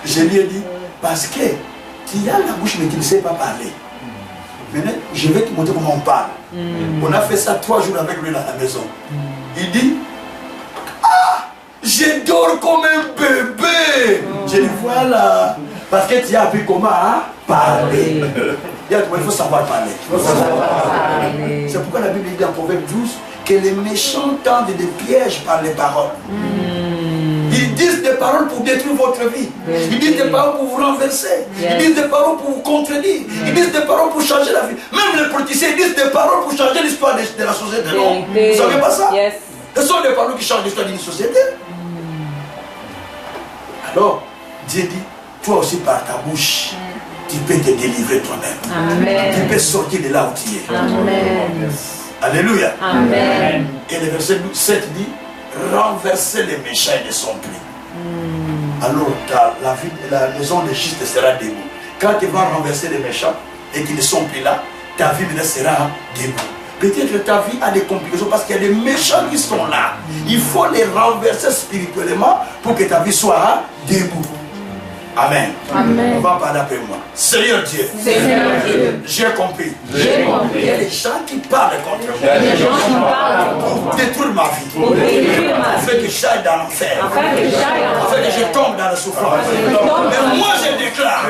Je lui ai dit, parce que tu as la bouche, mais tu ne sais pas parler. Maintenant, je vais te montrer comment on parle. On a fait ça 3 jours avec lui dans la maison. Il dit, ah, je dors comme un bébé. Je dis, voilà. Parce que tu as appris comment parler. Il faut savoir parler. C'est pourquoi la Bible dit dans Proverbe 12 que les méchants tendent des pièges par les paroles. Ils disent des paroles pour détruire votre vie. Ils disent des paroles pour vous renverser. Ils disent des paroles pour vous contredire. Ils disent des paroles pour changer la vie. Même les politiciens disent des paroles pour changer l'histoire de la société. Non? Vous savez pas ça? Ce sont des paroles qui changent l'histoire d'une société. Alors, Dieu dit, toi aussi par ta bouche, tu peux te délivrer toi-même. Tu peux sortir de là où tu es. Amen. Alléluia. Amen. Et le verset 7 dit, renverser les méchants et ne sont plus. Alors la maison des justes sera debout. Quand tu vas renverser les méchants et qu'ils ne sont plus là, ta vie sera debout. Peut-être que ta vie a des complications parce qu'il y a des méchants qui sont là. Il faut les renverser spirituellement pour que ta vie soit debout. Amen. Amen. On va parler après moi. Seigneur Dieu. Seigneur Dieu. J'ai compris. J'ai compris. Il y a des gens qui parlent contre moi. Pour détruire ma vie. Pour détruire ma vie. Afin que j'aille dans l'enfer. Afin que j'aille dans Afin que je tombe dans la souffrance. Mais moi je déclare.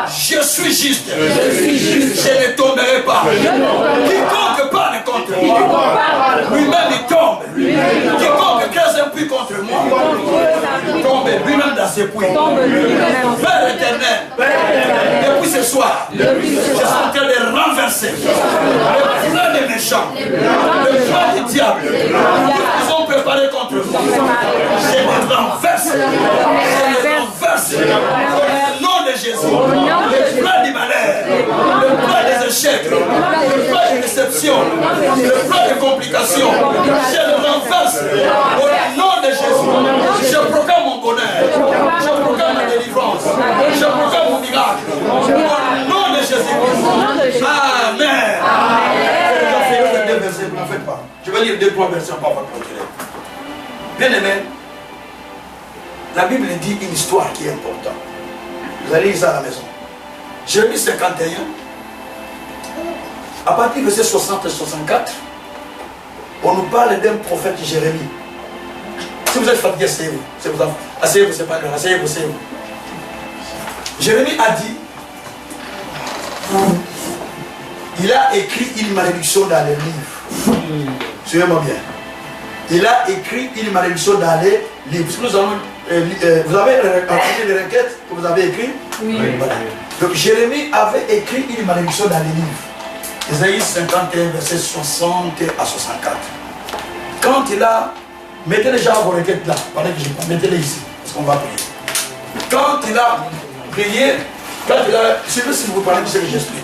Je suis juste. Je ne tomberai pas. Quiconque parle contre moi, lui-même il tombe. Quiconque crée un puits contre moi, il tombe lui-même dans ses puits. Père éternel, depuis ce soir, je suis en train de renverser le plan des méchants, le plan du diable, qu'ils ont préparé contre moi. Je les renverse. Je les renverse. Au nom de Jésus, le plan du malheur, le plan des échecs, le plan de déception, le plan de complications, je le renverse. Au nom de Jésus, je proclame mon bonheur, je proclame ma délivrance, je proclame mon miracle. Au nom de Jésus. Amen. Je vais lire 2 versets, n'en faites pas. Je vais lire 2-3 versets par votre procureur. Bien aimé, la Bible dit une histoire qui est importante. Vous allez lire ça à la maison. Jérémie 51, à partir du verset 60 et 64, on nous parle d'un prophète Jérémie. Si vous êtes fatigué, asseyez-vous. Asseyez-vous, c'est pas grave. Asseyez-vous, asseyez-vous. Jérémie a dit, il a écrit une malédiction dans les livres. Suivez-moi bien. Il a écrit une malédiction dans les livres. Nous allons, vous avez entendu les requêtes que vous avez écrites? Oui. Voilà. Donc Jérémie avait écrit une malédiction dans les livres. Isaïe 51, verset 60 à 64. Quand il a... Mettez déjà vos requêtes là, pendant que je parle. Mettez-les ici, parce qu'on va prier. Quand il a prié, quand il a... Suivez si vous parlez de ce que j'explique.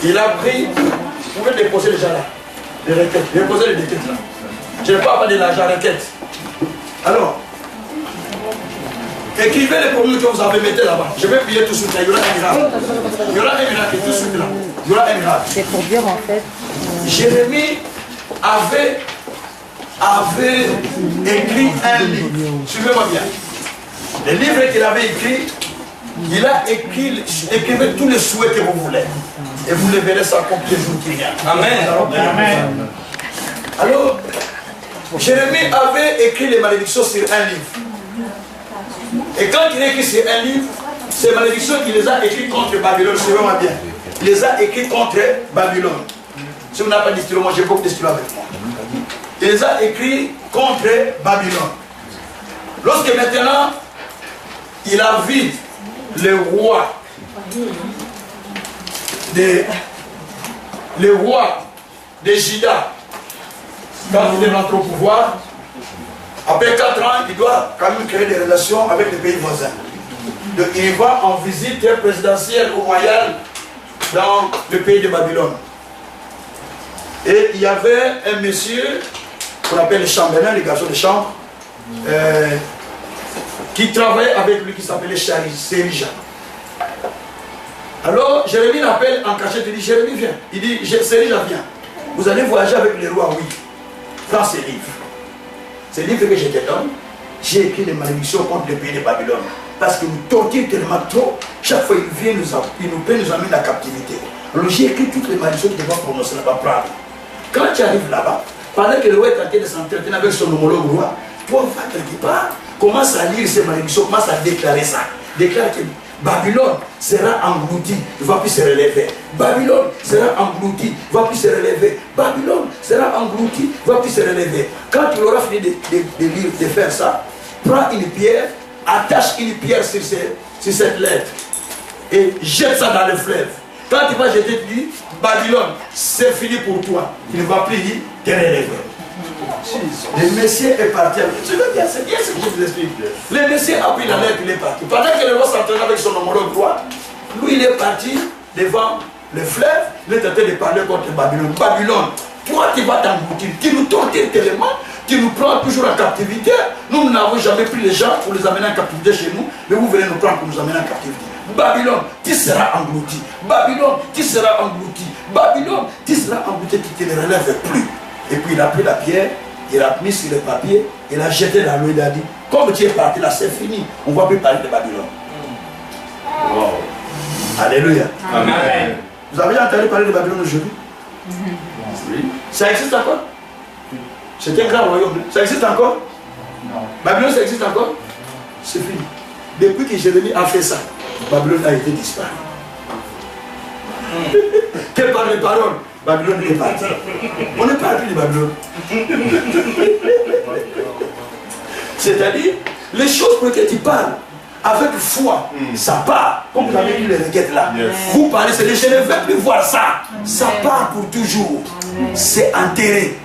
Il a pris... Vous pouvez déposer déjà là. Les requêtes. J'ai posé les requêtes là. Je n'ai pas parlé de l'argent requête. Alors, écrivez les problèmes que vous avez mis là-bas. Je vais prier tout de suite. Il y aura un miracle. Il y aura un miracle tout de suite là. Il y aura un miracle. C'est pour dire en fait. Jérémie avait écrit un livre. Suivez-moi bien. Le livre qu'il avait écrit, il a écrit tous les souhaits que vous voulez. Et vous les verrez s'accomplir le jour qui vient. Amen. Amen. Alors, Jérémie avait écrit les malédictions sur un livre. Et quand il a écrit sur un livre, ces malédictions, il les a écrites contre Babylone. Suivez-moi bien. Il les a écrites contre Babylone. Si vous n'avez pas de stylo, moi j'ai beaucoup de stylos avec moi. Il les a écrits contre Babylone. Lorsque maintenant, il a vu le roi de Juda, quand il est rentré au pouvoir, après 4 ans, il doit quand même créer des relations avec les pays voisins. Donc, il va en visite présidentielle ou royale dans le pays de Babylone. Et il y avait un monsieur qu'on appelle le chambellan, le garçon de chambre, qui travaillait avec lui, qui s'appelait Sérija. Alors, Jérémie l'appelle en cachette, il dit, Jérémie viens. Il dit, Sérija viens. Vous allez voyager avec le roi, oui. Prends ces livres. Ces livres que je te donne, j'ai écrit des malédictions contre le pays de Babylone. Parce que nous torturons tellement trop, chaque fois il vient nous amener la captivité. Alors j'ai écrit toutes les malédictions qu'il va prononcer là-bas, prendre. Quand tu arrives là-bas, pendant que le roi est en train de s'entretenir avec son homologue roi, toi va quelque part, commence à lire ces malédictions, commence à déclarer ça. Déclare que Babylone sera englouti, il ne va plus se relever. Babylone sera englouti, il ne va plus se relever. Babylone sera englouti, il ne va plus se relever. Quand tu auras fini de faire ça, prends une pierre, attache une pierre sur cette lettre et jette ça dans le fleuve. Quand tu vas jeter, tu dis, Babylone, c'est fini pour toi. Il ne va plus te relever. Le Messie est parti. C'est bien ce que je vous explique. Le Messie a pris la lettre, il est parti. Pendant que le roi s'entraîne avec son homologue roi, lui il est parti devant le fleuve, il est en train de parler contre Babylone. Babylone, toi tu vas t'engloutir, tu nous tortures tellement, tu nous prends toujours en captivité. Nous n'avons jamais pris les gens pour les amener en captivité chez nous, mais vous venez nous prendre pour nous amener en captivité. Babylone, tu seras englouti. Babylone, tu seras englouti. Babylone, tu seras englouti, tu ne te relèves plus. Et puis il a pris la pierre, il a mis sur le papier, il a jeté dans l'eau, il a dit, comme tu es parti là, c'est fini. On ne va plus parler de Babylone. Wow. Alléluia. Amen. Vous avez entendu parler de Babylone aujourd'hui? Oui. Ça existe encore? C'est un grand royaume. Ça existe encore? Non. Babylone, ça existe encore? C'est fini. Depuis que Jérémie a fait ça, Babylone a été disparu. Que par les paroles, Babylone est parti. On ne parle plus de Babylone. C'est-à-dire, les choses pour lesquelles tu parles, avec foi, ça part. Comme vous avez lu les requêtes là. Yes. Vous parlez, c'est je ne veux plus voir ça. Ça part pour toujours. C'est enterré.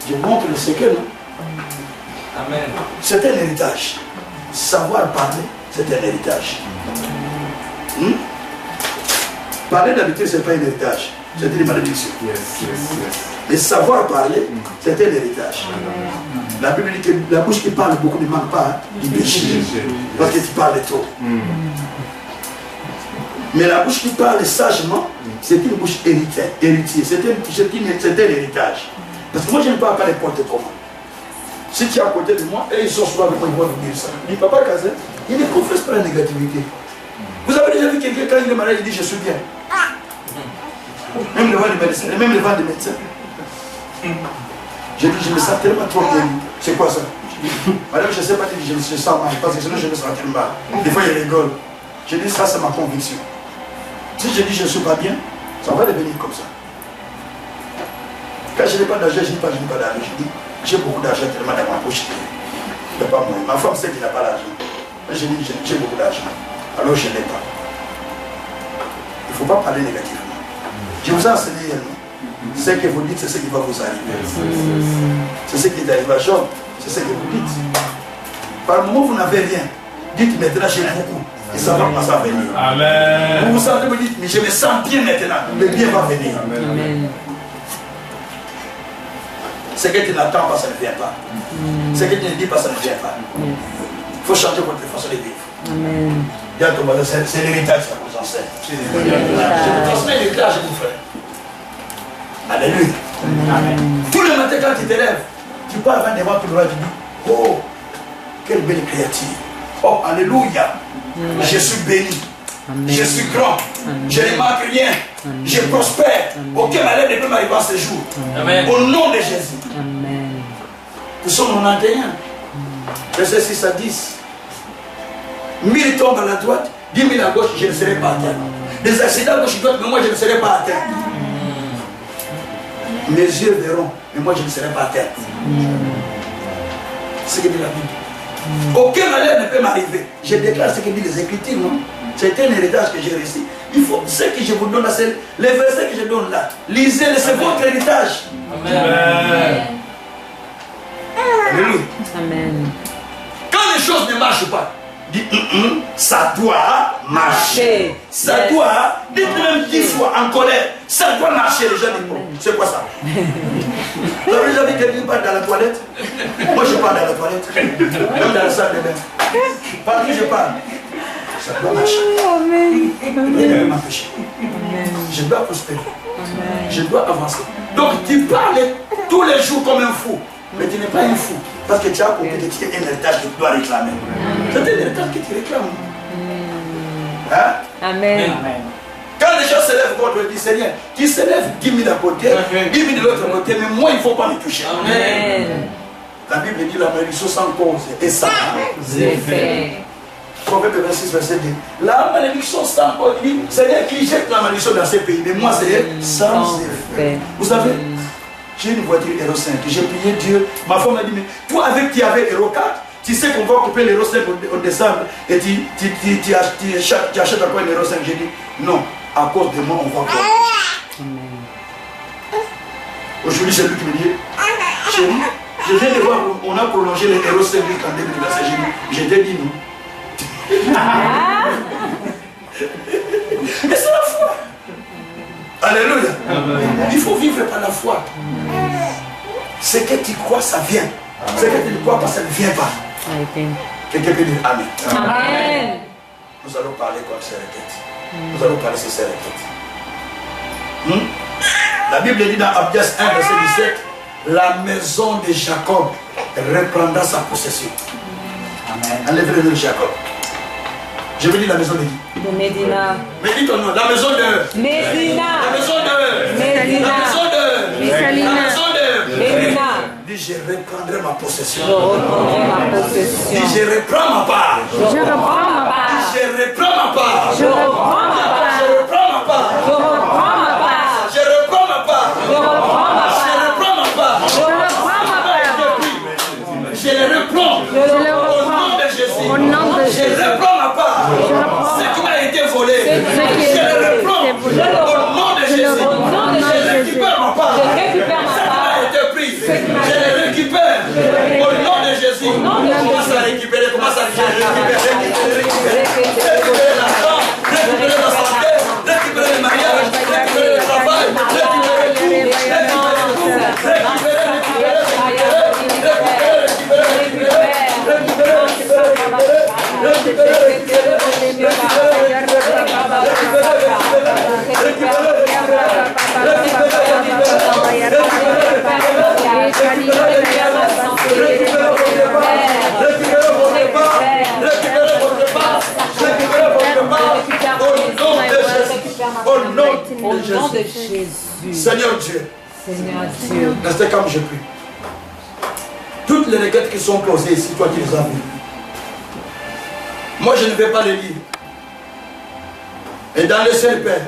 Je montre le secret, non? Amen. C'est un héritage. Savoir parler, c'est un héritage. Parler d'habitude, ce n'est pas un héritage. C'est une malédiction. Mais savoir parler, c'est un héritage. La Bible dit que la bouche qui parle beaucoup ne manque pas du péché. Parce que tu parles trop. Mais la bouche qui parle sagement, c'est une bouche héritière. C'est un héritage. Parce que moi, je ne parle pas n'importe comment. Si tu es à côté de moi, et ils sont souvent avec moi, ils vont vous dire ça. Il dit, papa Kazé, il ne confesse pas la négativité. Vous avez déjà vu quelqu'un, quand il est malade, il dit, je suis bien. Même devant les médecins, même devant les médecins. J'ai dit, je me sens tellement trop bien. C'est quoi ça? Madame, je ne sais pas dire, je me sens mal, parce que sinon je me sens tellement mal. Des fois, il rigole. J'ai dit, ça, c'est ma conviction. Si je dis, je ne suis pas bien, ça va devenir comme ça. Quand je n'ai pas d'argent, je dis pas, je n'ai pas d'argent. Je dis, j'ai beaucoup d'argent tellement dans ma poche. Il n'y a pas moyen. Ma femme sait qu'il n'a pas l'argent. Je dis, j'ai beaucoup d'argent. Alors je n'ai pas. Il ne faut pas parler négativement. Je vous ai enseigné hier, non? Ce que vous dites, c'est ce qui va vous arriver. C'est ce qui est arrivé à Job. C'est ce que vous dites. Par le moment où vous n'avez rien, dites maintenant j'ai beaucoup. Et ça va commencer à venir. Amen. Vous vous sentez, vous dites, mais je me sens bien maintenant. Le bien va venir. Amen. Ce que tu n'attends pas, ça ne vient pas. Ce que tu ne dis pas, ça ne vient pas. Il faut changer votre façon de vivre. Amen. C'est l'héritage que vous enseigne. Je vous transmets l'héritage, mon frère. Alléluia. Amen. Tous les matins, quand tu te lèves, tu parles devant tout le monde, tu dis, oh, quelle belle créature. Oh, alléluia. Je suis béni. Amen. Je suis grand. Amen. Je ne manque rien. Amen. Je prospère. Aucun malheur ne peut m'arriver en ce jour. Amen. Au nom de Jésus. Amen. Nous sommes 91. Verset 6 à 10. 1000 tombent à la droite, 10 000 à gauche, je ne serai pas à terre. Des accidents à gauche et droite, mais moi je ne serai pas à terre. Mes yeux verront, mais moi je ne serai pas à terre. C'est ce que dit la Bible. Aucun malheur ne peut m'arriver. Je déclare ce que dit les Écritures. C'est un héritage que j'ai reçu. Il faut, ce que je vous donne là, c'est les versets que je donne là. Lisez-les, c'est votre héritage. Amen. Alléluia. Amen. Quand les choses ne marchent pas, dites ça doit marcher. Ça doit, dites même 10 fois en colère, ça doit marcher. Les gens disent bon, c'est quoi ça? Vous avez déjà vu quelqu'un parle dans la toilette? Moi je parle dans la toilette, même dans la salle de bain. Par qui je parle? Ça doit marcher. Rien ne peut m'empêcher. Je dois prospérer. Je dois avancer. Donc tu parles tous les jours comme un fou. Mais tu n'es pas un fou. Parce que tu as compris que tu es un héritage que tu dois réclamer. C'est un héritage que tu réclames. Hein? Amen. Quand les gens se lèvent contre le Seigneur, qui se lèvent 10 000 à côté, 10 000 de l'autre côté, mais moi il ne faut pas me toucher. Amen. La Bible dit la malédiction sans cause et sans effet. Proverbe 26, verset 2. La malédiction sans cause, il dit, Seigneur qui jette la malédiction dans ces pays, mais moi c'est sans effet. Vous savez, j'ai une voiture Euro 5, j'ai prié Dieu. Ma femme m'a dit, mais toi avec qui avait Euro 4, tu sais qu'on va couper l'Euro 5 au décembre et tu achètes encore un Euro 5. J'ai dit, non, à cause de moi, on va couper. Aujourd'hui, c'est lui qui me dit, chérie, je viens de voir, on a prolongé les Euro 5 jusqu'en 2025. J'ai dit, non. Mais c'est la foi. Alléluia. Il faut vivre par la foi. Ce que tu crois, ça vient. Ce que tu ne crois pas, ça ne vient pas. Quelqu'un peut dire Amen. Amen. Nous allons parler comme ces requêtes. Nous allons parler sur ces requêtes. La Bible dit dans Abdias 1, verset 17, la maison de Jacob reprendra sa possession. Amen. Enlevez le nom de Jacob. Je veux dire la maison de qui? De Médina. Mais dis ton nom. La maison de Médina. La maison de Médina. La maison de Messalina. La maison de Médina. Dis je reprendrai ma possession. Je reprendrai ma possession. Dis je reprends ma part. Je reprends ma part. Dis je reprends ma part. Je reprends ma part. Je reprends ma part. Je reprends ma part. Je reprends ma part. Je reprends ma part. Je reprends ma part. Je reprends ma part. Je le reprends. Au nom de Jésus. Au nom de Jésus. Je reprends ma part. Ce qui m'a été volé. Je le reprends. Au nom de Jésus. Je récupère ma part. Je récupère ma Ce qui part. m'a été pris. Je le récupère. Au nom de Jésus. Commence à récupérer. Commence à récupérer. Récupérer l'argent. Récupérer la santé. Récupérer le mariage. Récupérer le travail. Récupérer tout. Récupérer Au nom de Jésus. Seigneur Dieu, Seigneur Dieu. restez comme je prie. Toutes les requêtes qui sont posées ici, toi qui les as vues. Moi je ne vais pas les lire. Et dans le ciel, Père,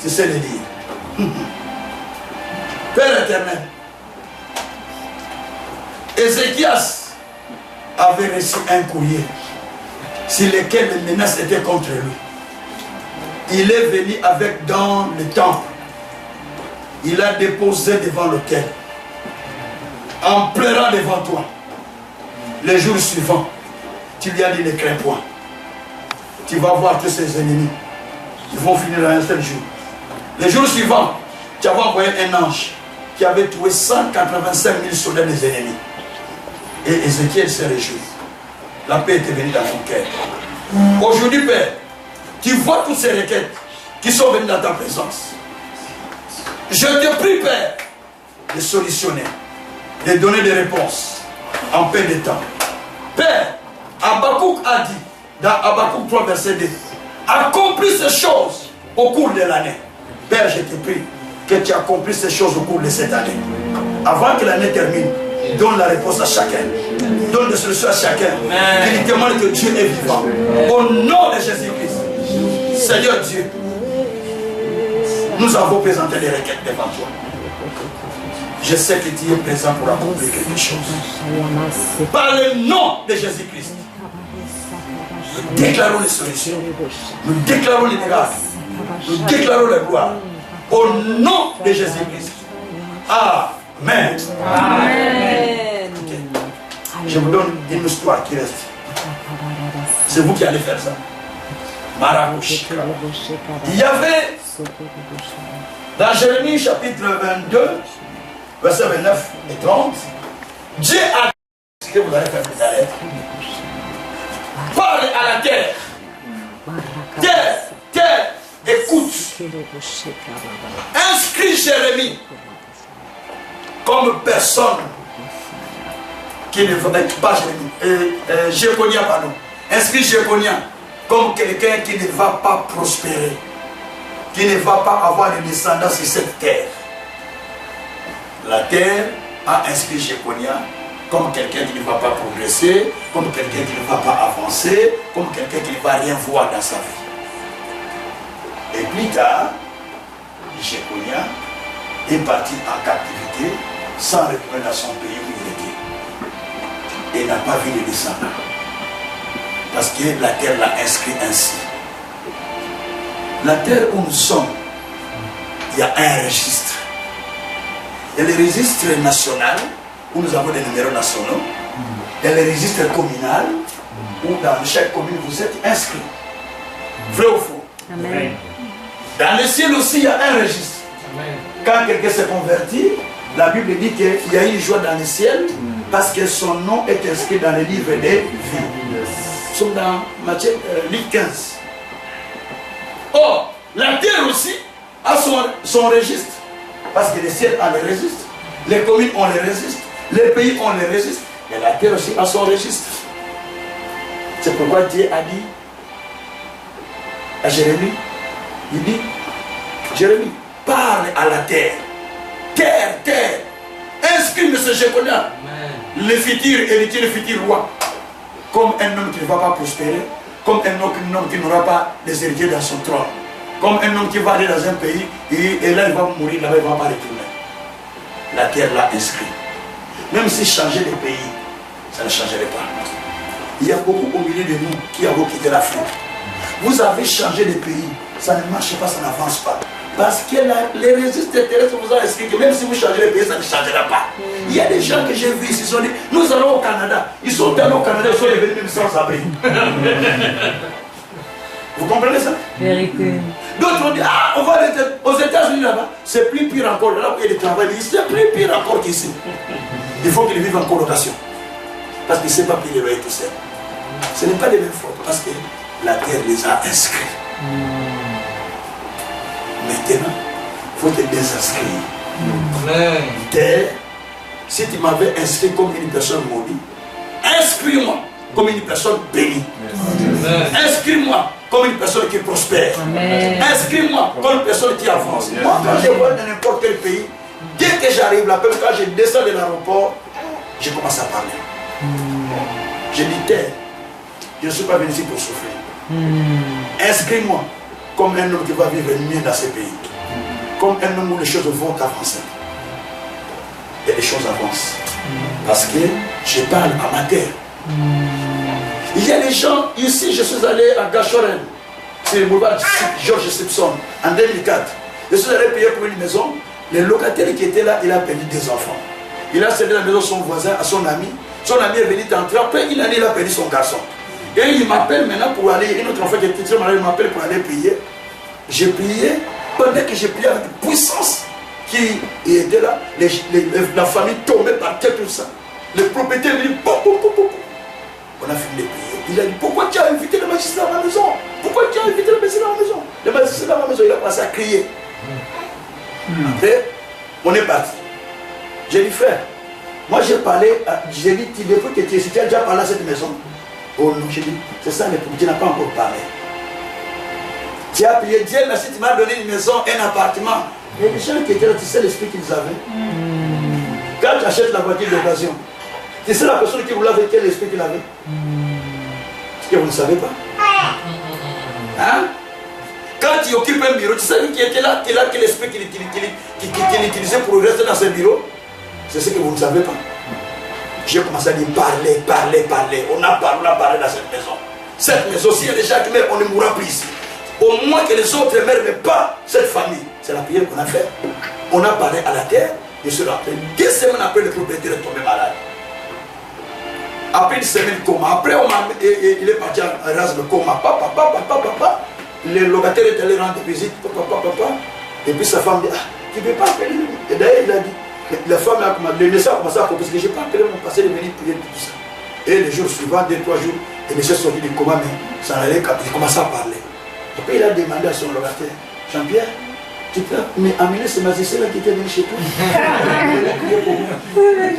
tu sais les lire. Père éternel, Ézéchias avait reçu un courrier sur lequel les menaces étaient contre lui. Il est venu avec dans le temple. Il a déposé devant l'autel. En pleurant devant toi. Le jour suivant, tu lui as dit ne crains point. Tu vas voir tous ses ennemis. Ils vont finir dans un seul jour. Le jour suivant, tu as envoyé un ange qui avait tué 185 000 soldats des ennemis. Et Ézéchiel s'est réjoui. La paix était venue dans son cœur. Aujourd'hui, Père, tu vois toutes ces requêtes qui sont venues dans ta présence. Je te prie, Père, de solutionner, de donner des réponses en peu de temps. Père, Habakkuk a dit, dans Habakkuk 3, verset 2, accomplis ces choses au cours de l'année. Père, je te prie que tu accomplisses ces choses au cours de cette année. Avant que l'année termine, donne la réponse à chacun. Donne des solutions à chacun. Il demande que Dieu est vivant. Au nom de Jésus-Christ, Seigneur Dieu, nous avons présenté des requêtes devant toi. Je sais que tu es présent pour accomplir quelque chose. Par le nom de Jésus-Christ, nous déclarons les solutions. Nous déclarons les miracles. Nous déclarons la gloire. Au nom de Jésus-Christ. Amen. Amen. Okay. Je vous donne une histoire qui reste. C'est vous qui allez faire ça. Marabouche. Il y avait dans Jérémie chapitre 22, verset 29 et 30, Dieu a dit ce que vous allez faire plus à l'aide. Parle à la terre. Terre, terre, écoute. Inscris Jérémie comme personne qui ne va pas Jéconia, pardon. Inscris Jéconia comme quelqu'un qui ne va pas prospérer, qui ne va pas avoir de descendance sur cette terre. La terre a inscrit Jéconia comme quelqu'un qui ne va pas progresser, comme quelqu'un qui ne va pas avancer, comme quelqu'un qui ne va rien voir dans sa vie. Et plus tard, Jéconia est parti en captivité sans retourner dans son pays où il était. Et n'a pas vu les descendants. Parce que la terre l'a inscrit ainsi. La terre où nous sommes, il y a un registre. Il y a le registre national, où nous avons des numéros nationaux. Il y a le registre communal, où dans chaque commune vous êtes inscrit. Vrai ou faux? Amen. Dans le ciel aussi, il y a un registre. Amen. Quand quelqu'un s'est converti, la Bible dit qu'il y a une joie dans le ciel parce que son nom est inscrit dans le livre des vies. Nous sommes dans Matthieu, livre 15. Or, la terre aussi a son registre. Parce que le ciel a le registre. Les communes ont le registre. Les pays ont le registre. Et la terre aussi a son registre. C'est pourquoi Dieu a dit à Jérémie, il dit, Jérémie, parle à la terre. Terre, terre. Inscris M. Jéconia, le futur héritier, le futur roi, comme un homme qui ne va pas prospérer, comme un homme qui n'aura pas des héritiers dans son trône, comme un homme qui va aller dans un pays et là il va mourir, là-bas il ne va pas retourner. La terre l'a inscrit. Même si changer de pays, ça ne changerait pas. Il y a beaucoup au milieu de nous qui avons quitté l'Afrique. Vous avez changé de pays, ça ne marche pas, ça n'avance pas. Parce que les registres terrestres vous ont inscrit que même si vous changez de pays, ça ne changera pas. Il y a des gens que j'ai vus ici, ils sont dit, nous allons au Canada. Ils sont allés au Canada, ils sont revenus même sans abri. Vous comprenez ça? Vérité. D'autres ont dit, on va aller aux États-Unis là-bas. C'est plus pire encore. Là où il y a des travail, c'est plus pire encore qu'ici. Il faut qu'ils vivent en colocation. Parce qu'ils ne savent pas payer les loyers tout seul. Ce n'est pas des mêmes fautes. Parce que la terre les a inscrits. Maintenant, il faut te désinscrire. Terre, si tu m'avais inscrit comme une personne maudite, inscris-moi comme une personne bénie. Inscris-moi comme une personne qui prospère. Inscris-moi comme une personne qui avance. Moi, quand je vois dans n'importe quel pays, dès que j'arrive là, même quand je descends de l'aéroport, je commence à parler. Je dis, terre, je ne suis pas venu ici pour souffrir. Inscris-moi comme un homme qui va vivre mieux dans ce pays. Comme un homme où les choses vont avancer. Et les choses avancent. Parce que je parle à ma terre. Il y a des gens, ici je suis allé à Gachoren, c'est le boulevard Georges Simpson, en 2004. Je suis allé payer pour une maison. Le locataire qui était là, il a perdu des enfants. Il a cédé la maison à son voisin, à son ami. Son ami est venu tenter. Après une année, il a perdu son garçon. Et il m'appelle maintenant pour aller, une autre enfant qui était très malade, il m'appelle pour aller prier. J'ai prié, pendant que j'ai prié avec puissance, qui était là, la famille tombait par terre tout ça. Le propriétaire lui dit, on a fini de prier. Il a dit, pourquoi tu as invité le magistrat à ma maison? Pourquoi tu as invité le magistrat à ma maison? Le magistrat à ma maison, il a commencé à crier. Après, on est parti. J'ai dit, frère, moi j'ai parlé, j'ai dit, depuis que tu as déjà parlé à cette maison. Oh non, j'ai dit, c'est ça, mais tu n'as pas encore parlé. Tu as prié, Dieu merci, tu m'as donné une maison, un appartement. Et les gens qui étaient là, tu sais l'esprit qu'ils avaient. Quand tu achètes la voiture d'occasion, tu sais la personne qui voulait avec quel esprit qu'il avait. Est-ce que vous ne savez pas? Hein? Quand tu occupes un bureau, tu sais qui était là, quel esprit qu'il utilisait pour rester dans ce bureau. C'est ce que vous ne savez pas. J'ai commencé à dire parler. On a parlé dans cette maison. Cette maison, s'il y a des gens qui meurent, on ne mourra plus ici. Au moins que les autres meurent, mais pas cette famille. C'est la prière qu'on a faite. On a parlé à la terre, et se rappelle. 2 semaines après, le propriétaire est tombé malade. Après une semaine de coma, après il est parti en Erasme coma. Papa. Le locataire est allé rendre visite. Papa. Et puis sa femme dit, tu ne peux pas appeler lui. Et d'ailleurs, il a dit, la femme a commencé à proposer que je n'ai pas appelé mon passé de venir prier tout ça. Et les jours suivants, 2-3 jours, le monsieur est sorti du coma, mais ça allait quand il commençait à parler. Après, il a demandé à son locataire, Jean-Pierre, tu peux amener ce magicien-là qui était venu chez toi? Il a prié pour moi.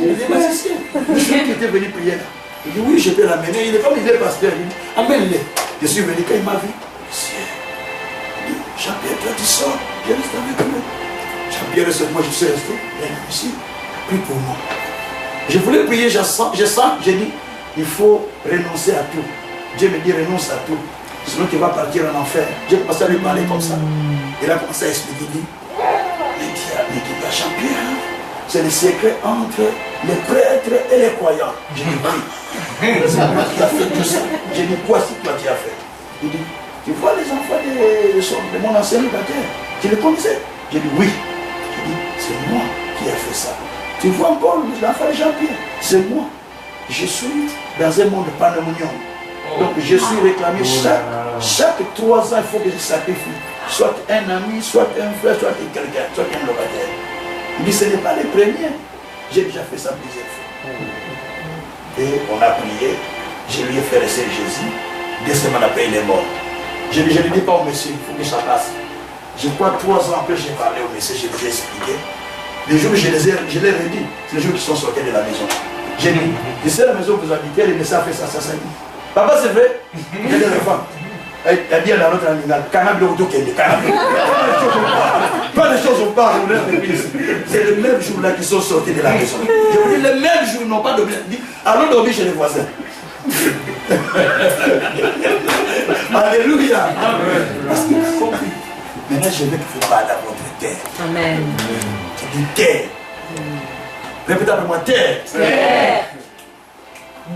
Il dit, magicien, celui qui était venu prier là. Il dit, oui, je peux l'amener. Il est comme il est pasteur. Il dit, amène-le. Je suis venu quand il m'a vu. Il dit, Jean-Pierre, toi tu sors, je reste avec moi. Jean-Pierre, c'est moi, je suis resté. Il dit, ici, prie pour moi. Je voulais prier, je sens, j'ai dit, il faut renoncer à tout. Dieu me dit, renonce à tout. Sinon tu vas partir en enfer. J'ai commencé à lui parler comme ça. Il a commencé à expliquer, il dit, mais dis pas Jean-Pierre, c'est le secret entre les prêtres et les croyants. J'ai dit, oui. C'est moi qui a fait tout ça. J'ai dit, quoi si toi tu as fait? Il dit, tu vois les enfants de mon ancien locataire, tu les connaissais? J'ai dit, oui. J'ai dit, c'est moi qui ai fait ça. Tu vois encore l'enfant de Jean-Pierre? C'est moi. Je suis dans un monde pandémonium. Donc je suis réclamé chaque 3 ans, il faut que je sacrifie. Soit un ami, soit un frère, soit quelqu'un, soit un locataire. Il dit, ce n'est pas les premiers. J'ai déjà fait ça plusieurs fois. Et on a prié. Je lui ai fait rester Jésus. 2 semaines après, il est mort. Je ne lui dis pas au monsieur, il faut que ça passe. Je crois 3 ans après, j'ai parlé au monsieur, je lui ai expliqué. Les jours où je l'ai redit, c'est les jours qui sont sortis de la maison. J'ai dit, tu sais la maison où vous habitez, le monsieur a fait ça, ça, ça. Papa, c'est vrai? Il y a des enfants. Il a dit à la nôtre animale, cannabis au dos qu'elle est cannabis. Pas les choses on parle, c'est le même jour-là qu'ils sont sortis de la maison. Je vous dis, le même jour, ils n'ont pas dormi. Allons dormir chez les voisins. Alléluia. Parce qu'il a compris. Maintenant, je veux qu'il faut parler à votre terre. Amen. Tu dis terre. Répétez après moi, terre. Terre.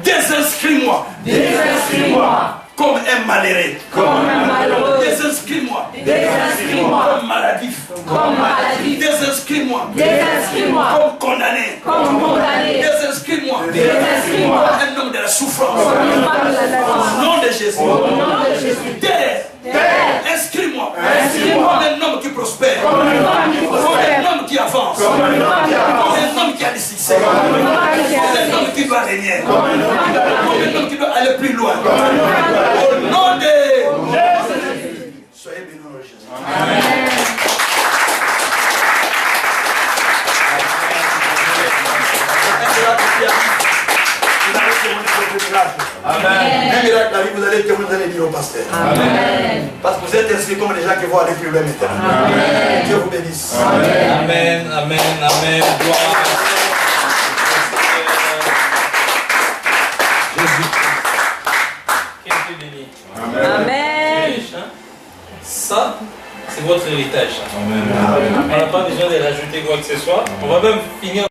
Désinscris-moi. Désinscris-moi. Comme un malheureux. Comme un malheureux. Désinscris-moi. Désinscris-moi. Comme maladif. Comme maladif. Désinscris-moi. Désinscris-moi. Comme condamné. Comme condamné. Désinscris-moi. Désinscris-moi. Comme un homme de la souffrance. Comme une femme de la souffrance. Au nom de Jésus. Au nom de Jésus. Terre. Terre. Inscris-moi. Inscris-moi. Comme un homme qui prospère. Comme une femme qui Comme prospère. un homme qui avance. Comme une femme qui avance. Comme un homme qui a des succès. Comme une femme qui a Comme des un homme qui doit régner. Comme une femme qui a Comme un homme qui doit aller plus loin. Au nom de Jésus. Soyez bénis au nom de Jésus. Amen. Amen. Un miracle arrive, vous allez dire au pasteur. Amen. Parce que vous êtes inscrits comme des gens qui vont aller plus loin maintenant. Amen. Dieu vous bénisse. Amen. Amen. Gloire. Jésus. Quel Dieu béni. Amen. Ça, c'est votre héritage. On n'a pas besoin de rajouter quoi que ce soit. On va même finir.